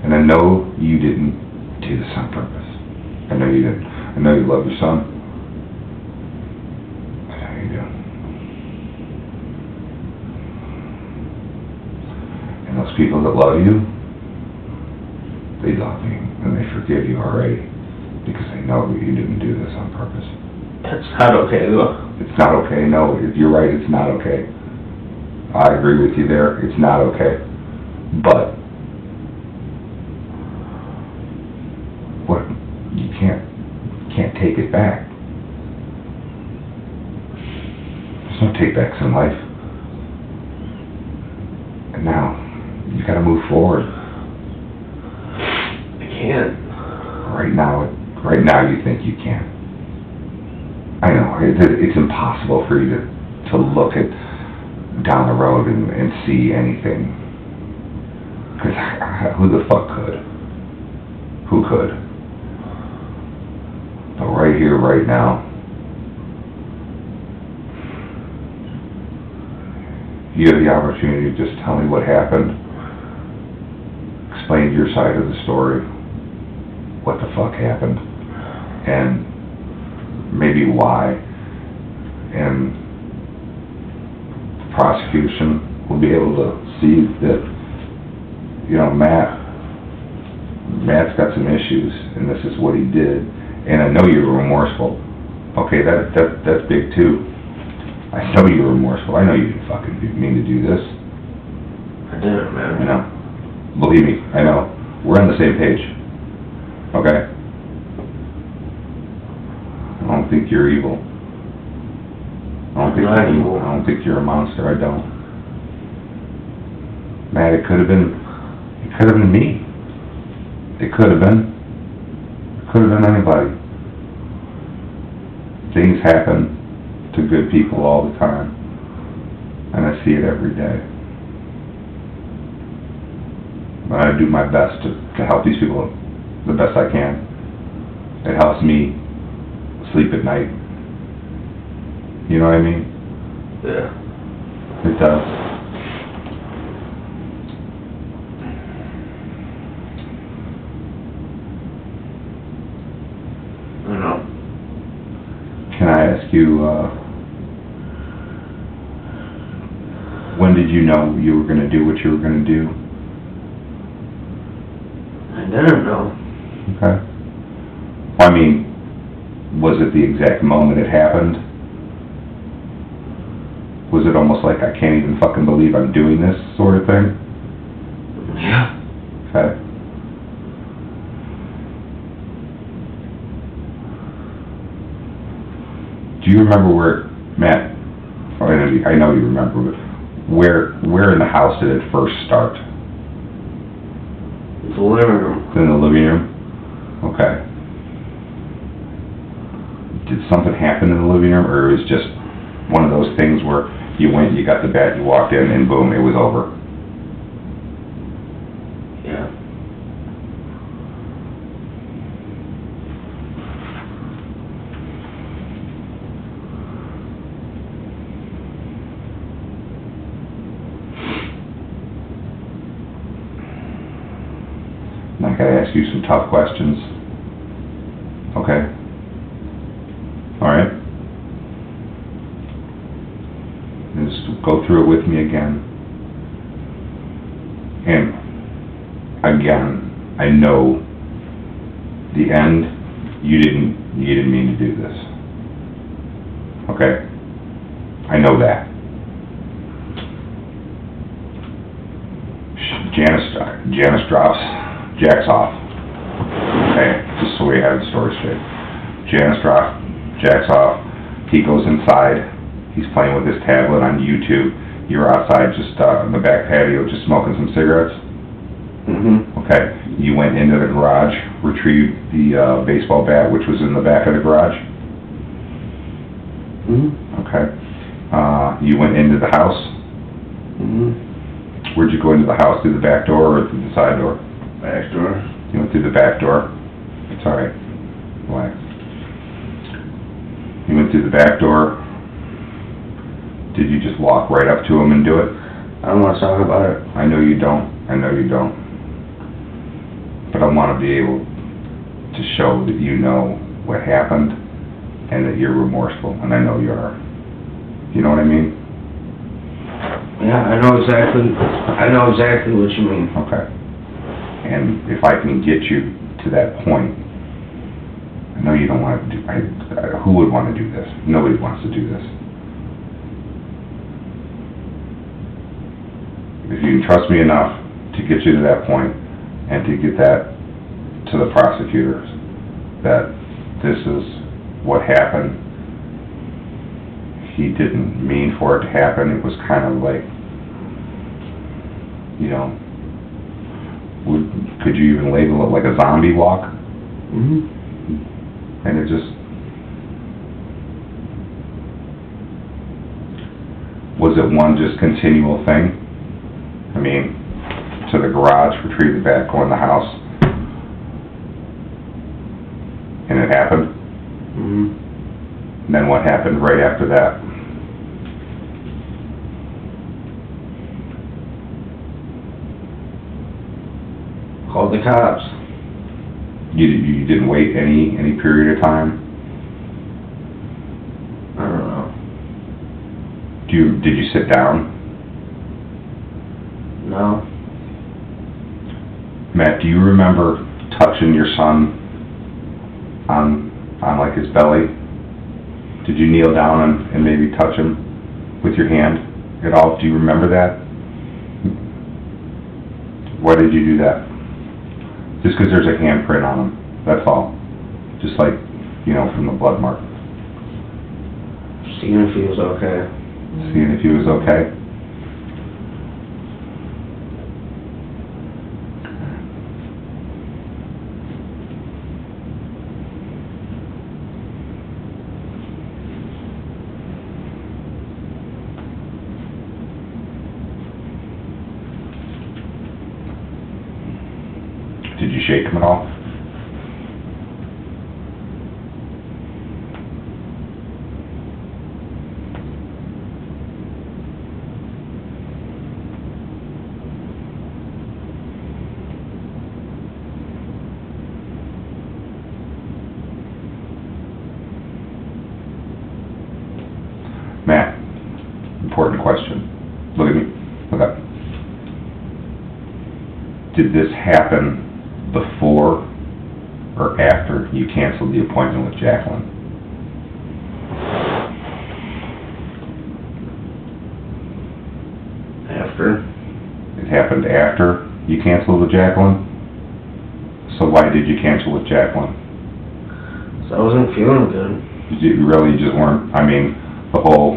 And I know you didn't do this on purpose. I know you didn't. I know you love your son. I know you do. And those people that love you, they love you, and they forgive you already, because they know you didn't do this on purpose. That's not okay, though. It's not okay, no, you're right, it's not okay. I agree with you there, it's not okay. But, what, you can't take it back. There's no take-backs in life. And now, you gotta move forward. I can't. Right now you think you can. I know, it's impossible for you to look at down the road and see anything. Because who the fuck could? Who could? But right here, right now, you have the opportunity to just tell me what happened, explain your side of the story, what the fuck happened, and maybe why, and the prosecution will be able to see that, you know, Matt's got some issues, and this is what he did, and I know you're remorseful. Okay, that's big too. I know you're remorseful. I know you didn't fucking mean to do this. I didn't, man. I know. Believe me, I know. We're on the same page. Okay? I don't think you're evil. I don't think you're a monster. I don't. Matt, it could have been could have been me. It could have been. It could have been anybody. Things happen to good people all the time. And I see it every day. But I do my best to help these people the best I can. It helps me sleep at night. You know what I mean? Yeah. It does. I know. Can I ask you, when did you know you were going to do what you were going to do? I didn't know. Okay. Well, I mean, was it the exact moment it happened? Was it almost like, I can't even fucking believe I'm doing this sort of thing? Yeah. Okay. Do you remember where, Matt, I know you remember, but where in the house did it first start? The living room. In the living room? Okay. Did something happen in the living room, or it was just one of those things where you went, you got the bat, you walked in, and boom, it was over? Yeah. And I gotta ask you some tough questions. Okay? Alright? Just go through it with me again. And again, I know the end, you didn't mean to do this. Okay? I know that. Janice drops Jax off. Okay, just so we have the story straight. Janice drops Jax off. He goes inside. He's playing with his tablet on YouTube. You're outside just in the back patio just smoking some cigarettes. Mm-hmm. Okay, you went into the garage, retrieved the baseball bat, which was in the back of the garage. Mm-hmm. Okay. You went into the house. Mm-hmm. Where'd you go into the house? Through the back door or through the side door? Back door. You went through the back door. It's all right. Relax. You went through the back door. Did you just walk right up to him and do it? I don't want to talk about it. I know you don't. I know you don't. But I want to be able to show that you know what happened and that you're remorseful, and I know you are. You know what I mean? Yeah, I know exactly what you mean. Okay. And if I can get you to that point, I know you don't want to do, who would want to do this? Nobody wants to do this. If you can trust me enough to get you to that point and to get that to the prosecutors, that this is what happened, he didn't mean for it to happen, it was kind of like, you know, could you even label it like a zombie walk? Mm-hmm. And it just, was it one just continual thing? I mean, to the garage, retrieve the bat, go in the house, and it happened? Mm-hmm. And then what happened right after that? Called the cops. You didn't wait any period of time? I don't know. Did you sit down? No. Matt, do you remember touching your son on like his belly? Did you kneel down and maybe touch him with your hand at all? Do you remember that? Why did you do that? Just because there's a handprint on him, that's all. Just like, you know, from the blood mark. Seeing if he was okay. Seeing if he was okay. Did you shake him at all? Matt, important question. Look at me. Look up. Did this happen before or after you canceled the appointment with Jacqueline? After. It happened after you canceled with Jacqueline? So why did you cancel with Jacqueline? So I wasn't feeling good. You really just weren't, I mean, the whole,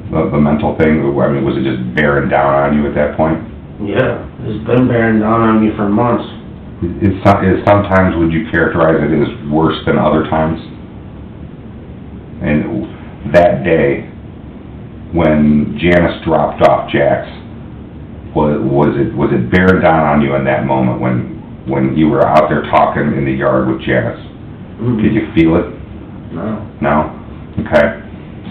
the mental thing, I mean, was it just bearing down on you at that point? Yeah, it's been bearing down on me for months. Sometimes would you characterize it as worse than other times? And that day, when Janice dropped off Jax, was it bearing down on you in that moment when you were out there talking in the yard with Janice? Mm-hmm. Did you feel it? No. No? Okay.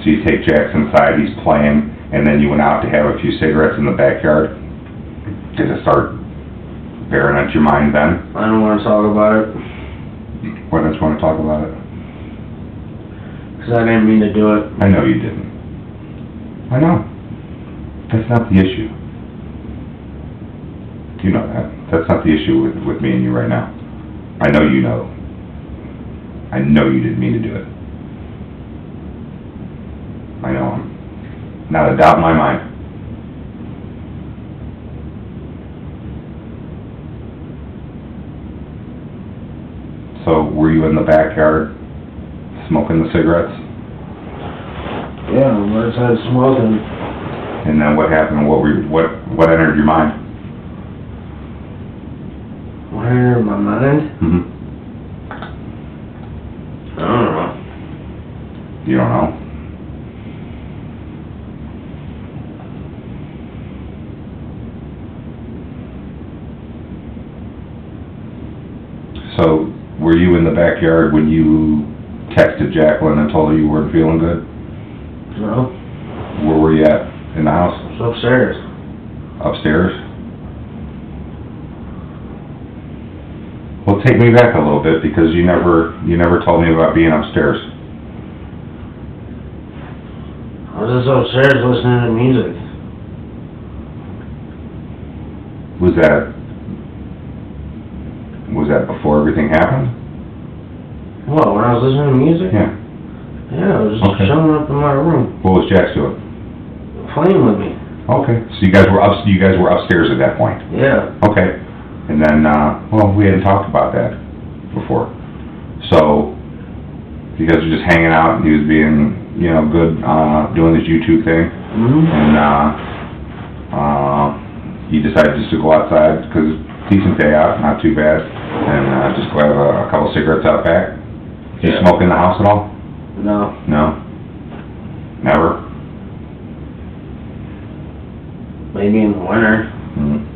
So you take Jax inside, he's playing, and then you went out to have a few cigarettes in the backyard. Did it start bearing at your mind then? I don't want to talk about it. Why don't you want to talk about it? Because I didn't mean to do it. I know you didn't. I know. That's not the issue. You know that. That's not the issue with me and you right now. I know you know. I know you didn't mean to do it. I know him. Not a doubt in my mind. So, were you in the backyard smoking the cigarettes? Yeah, I was smoking. And then what happened? What entered your mind? What entered my mind? Mm-hmm. I don't know. You don't know? So, were you in the backyard when you texted Jacqueline and told her you weren't feeling good? No. Where were you at in the house? It's upstairs. Upstairs? Well, take me back a little bit because you never told me about being upstairs. I was just upstairs listening to music. Was that before everything happened? What, when I was listening to music? Yeah. Yeah, I was just chilling up in my room. What was Jax doing? Playing with me. Okay. So you guys were upstairs at that point. Yeah. Okay. And then, well, we hadn't talked about that before. So, you guys were just hanging out, and he was being, you know, good, doing his YouTube thing. Mm-hmm. And, you decided just to go outside, because decent day out, not too bad, and, just go have a couple cigarettes out back. Did you smoke in the house at all? No. No? Never? Maybe in the winter. Mm-hmm.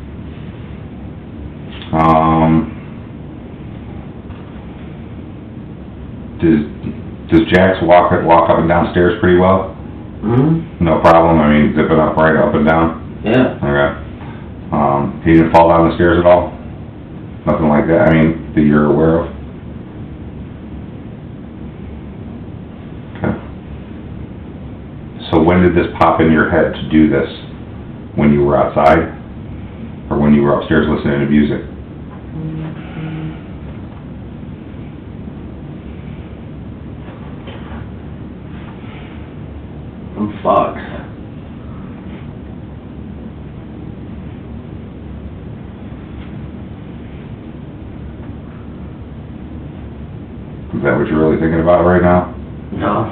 Does Jax walk up and down stairs pretty well? Mm-hmm. No problem? I mean, zipping up right up and down? Yeah. Okay. He didn't fall down the stairs at all? Nothing like that, I mean, that you're aware of? Okay. So when did this pop in your head to do this? When you were outside? Or when you were upstairs listening to music? I'm fucked. Is that what you're really thinking about right now? No.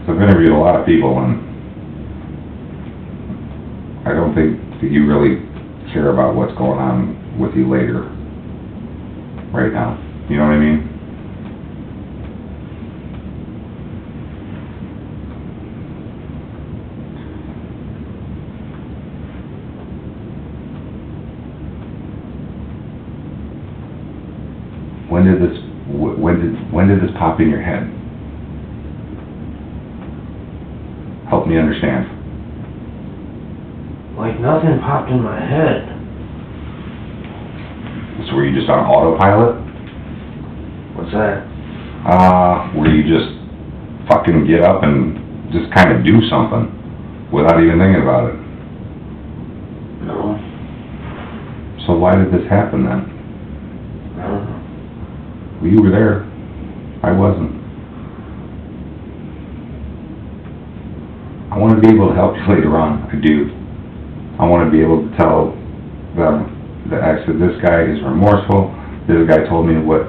So I've interviewed a lot of people, and I don't think that you really care about what's going on with you later, right now. You know what I mean? did this, when did this pop in your head? Help me understand. Like, nothing popped in my head. So were you just on autopilot? What's that? Where you just fucking get up and just kind of do something without even thinking about it? No. So why did this happen then? I don't know. Well, you were there. I wasn't. I want to be able to help you later on. I do. I want to be able to tell them that I said, this guy is remorseful. This guy told me what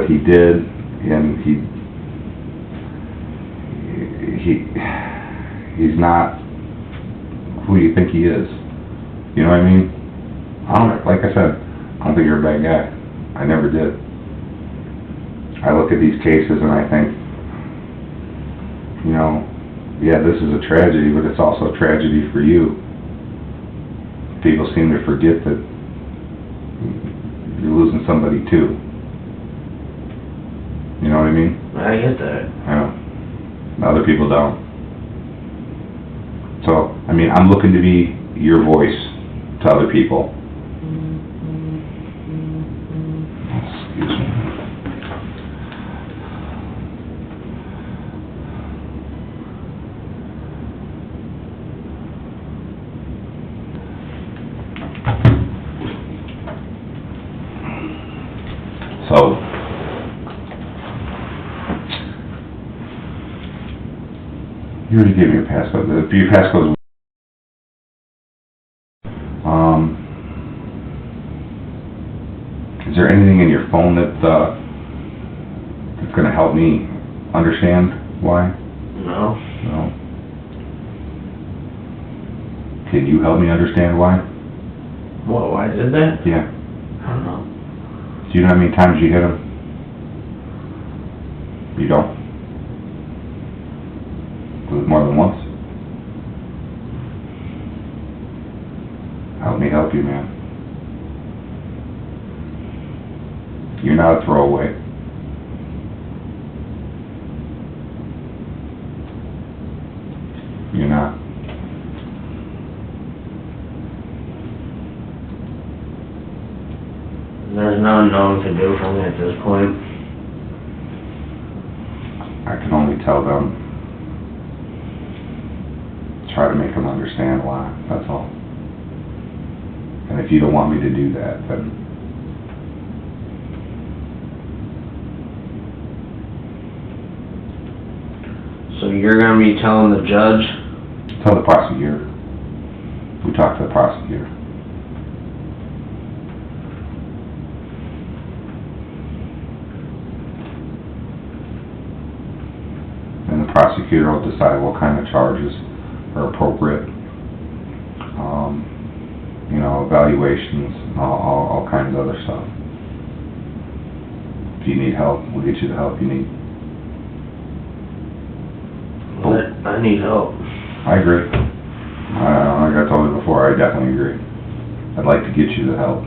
he did, and he's not who you think he is. You know what I mean? Like I said, I don't think you're a bad guy. I never did. I look at these cases and I think, you know, yeah, this is a tragedy, but it's also a tragedy for you. People seem to forget that you're losing somebody too. You know what I mean? I get that. Yeah. Other people don't. So, I mean, I'm looking to be your voice to other people. Excuse me. So, you already gave me your passcode. Your passcode is... is there anything in your phone that's going to help me understand why? No. No. Can you help me understand why? What, why I did that? Yeah. I don't know. Do you know how many times you hit him? You don't? Was it more than once? Help me help you, man. You're not a throwaway. You're not. There's nothing known to do for me at this point. I can only tell them, try to make them understand why, that's all. And if you don't want me to do that, then So you're gonna be telling the judge? tell the prosecutor. We talked to the prosecutor. And the prosecutor will decide what kind of charges are appropriate. You know, evaluations, all kinds of other stuff. If you need help, we'll get you the help you need. I need help. I agree. Like I told you before, I definitely agree. I'd like to get you the help.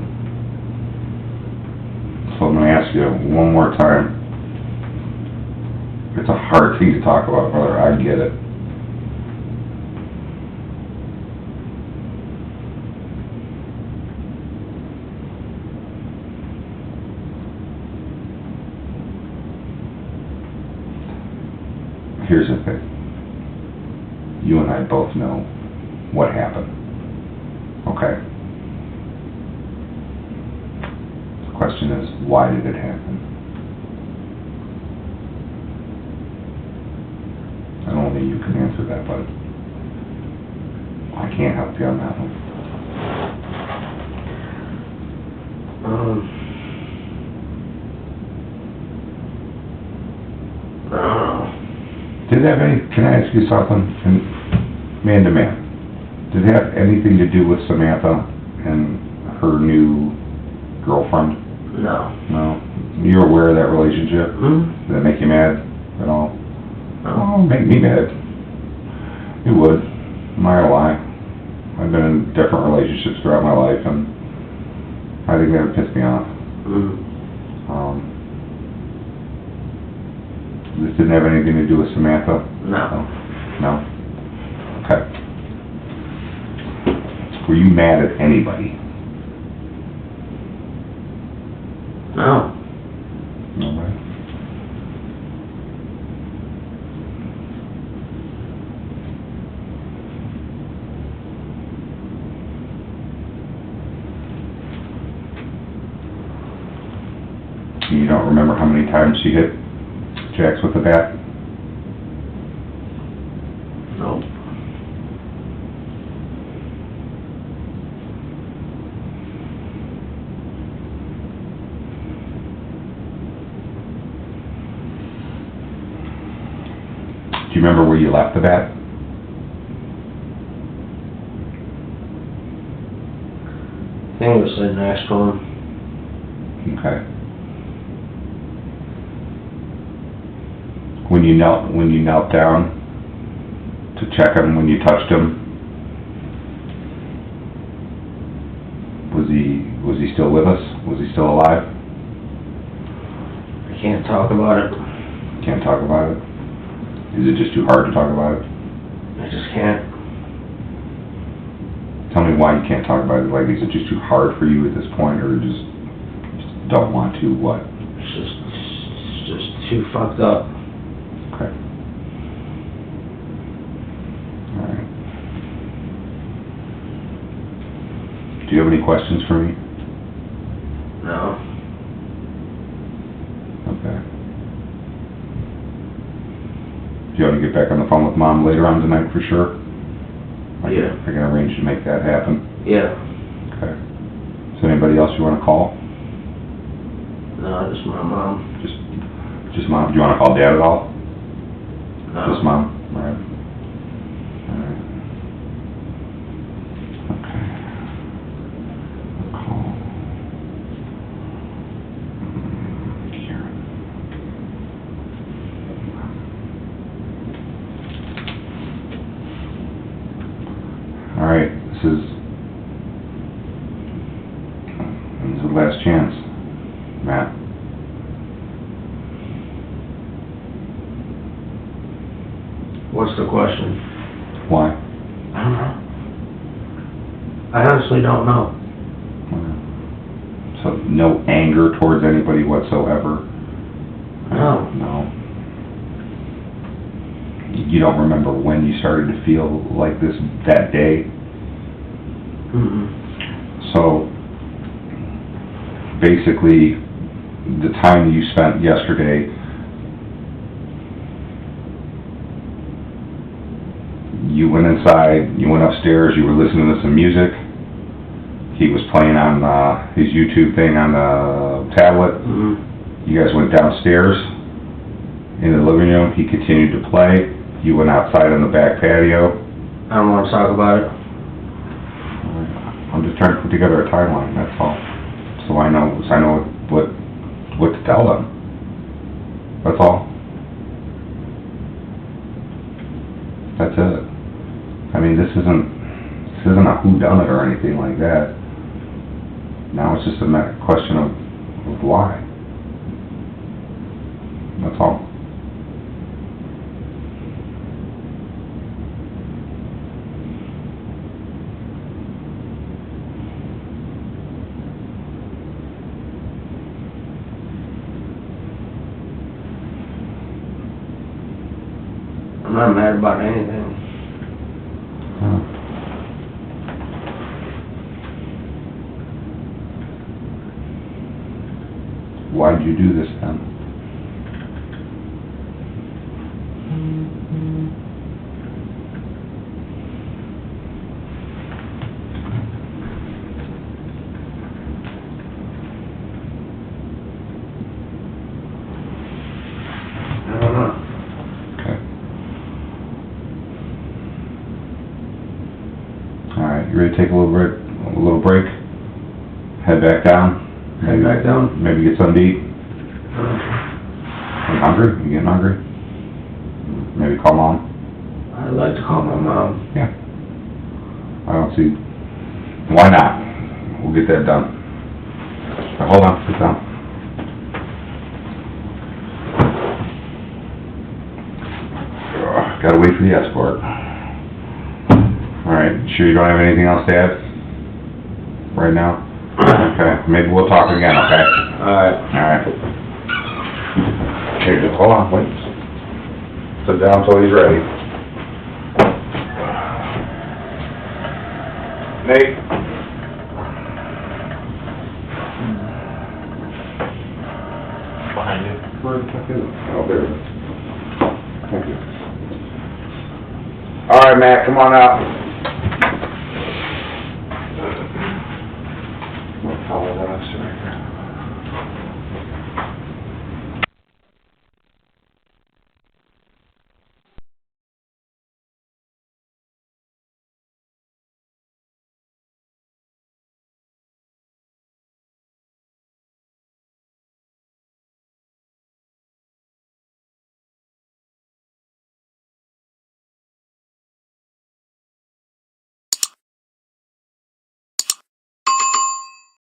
So I'm going to ask you one more time. It's a hard thing to talk about, brother. I get it. Here's the thing. You and I both know what happened. Okay? The question is, why did it happen? And only you can answer that, but I can't help you on that one. I don't know. Did it have any, can I ask you something, and man to man, did it have anything to do with Samantha and her new girlfriend? No. No? You're aware of that relationship? Hmm? Did it make you mad at all? No. Oh, make me mad. It would. I'm not gonna lie. I've been in different relationships throughout my life, and I think that would piss me off. Hmm. This didn't have anything to do with Samantha? No. No? Okay. Were you mad at anybody? No. Nobody? You don't remember how many times she hit Jax with the bat? No. Do you remember where you left the bat? I think it was sitting next to him. Okay. When you knelt down to check him, when you touched him, was he still with us? Was he still alive? I can't talk about it. Can't talk about it? Is it just too hard to talk about it? I just can't. Tell me why you can't talk about it. Like, is it just too hard for you at this point, or just don't want to? What? It's just too fucked up. Okay. All right. Do you have any questions for me? No. Okay. Do you want to get back on the phone with Mom later on tonight for sure? Yeah. I can arrange to make that happen. Yeah. Okay. Is there anybody else you want to call? No, just my mom. Just Mom? Do you want to call Dad at all? No. Just Mom? All right. All right. Okay. I'll call Karen. All right, this is the last chance, Matt. What's the question? Why? I don't know. I honestly don't know. So no anger towards anybody whatsoever? No. No. You don't remember when you started to feel like this that day? Mm-mm. So, basically, the time you spent yesterday, you went inside, you went upstairs, you were listening to some music, he was playing on his YouTube thing on the tablet, Mm-hmm. you guys went downstairs in the living room, he continued to play, you went outside on the back patio. I don't want to talk about it. I'm just trying to put together a timeline, that's all. So I know what to tell them. That's all. That's it. I mean, this isn't a whodunit or anything like that. Now it's just a question of why. That's all. I'm not mad about anything. Why'd you do this then? I don't know. Okay. Alright, you ready to take a little break? Head back down? Head back down? Maybe get something to eat? You hungry? You getting hungry? Maybe call Mom? I'd like to call my mom. Yeah. I don't see... Why not? We'll get that done. But hold on, sit down. Gotta wait for the escort. All right, sure you don't have anything else to add? Right now? Okay, maybe we'll talk again, okay? Alright. All right. Here, just hold on, wait. Sit down till he's ready. Nate? Behind you. Where the fuck is it? Oh, there it is. Thank you. All right, Matt, come on out.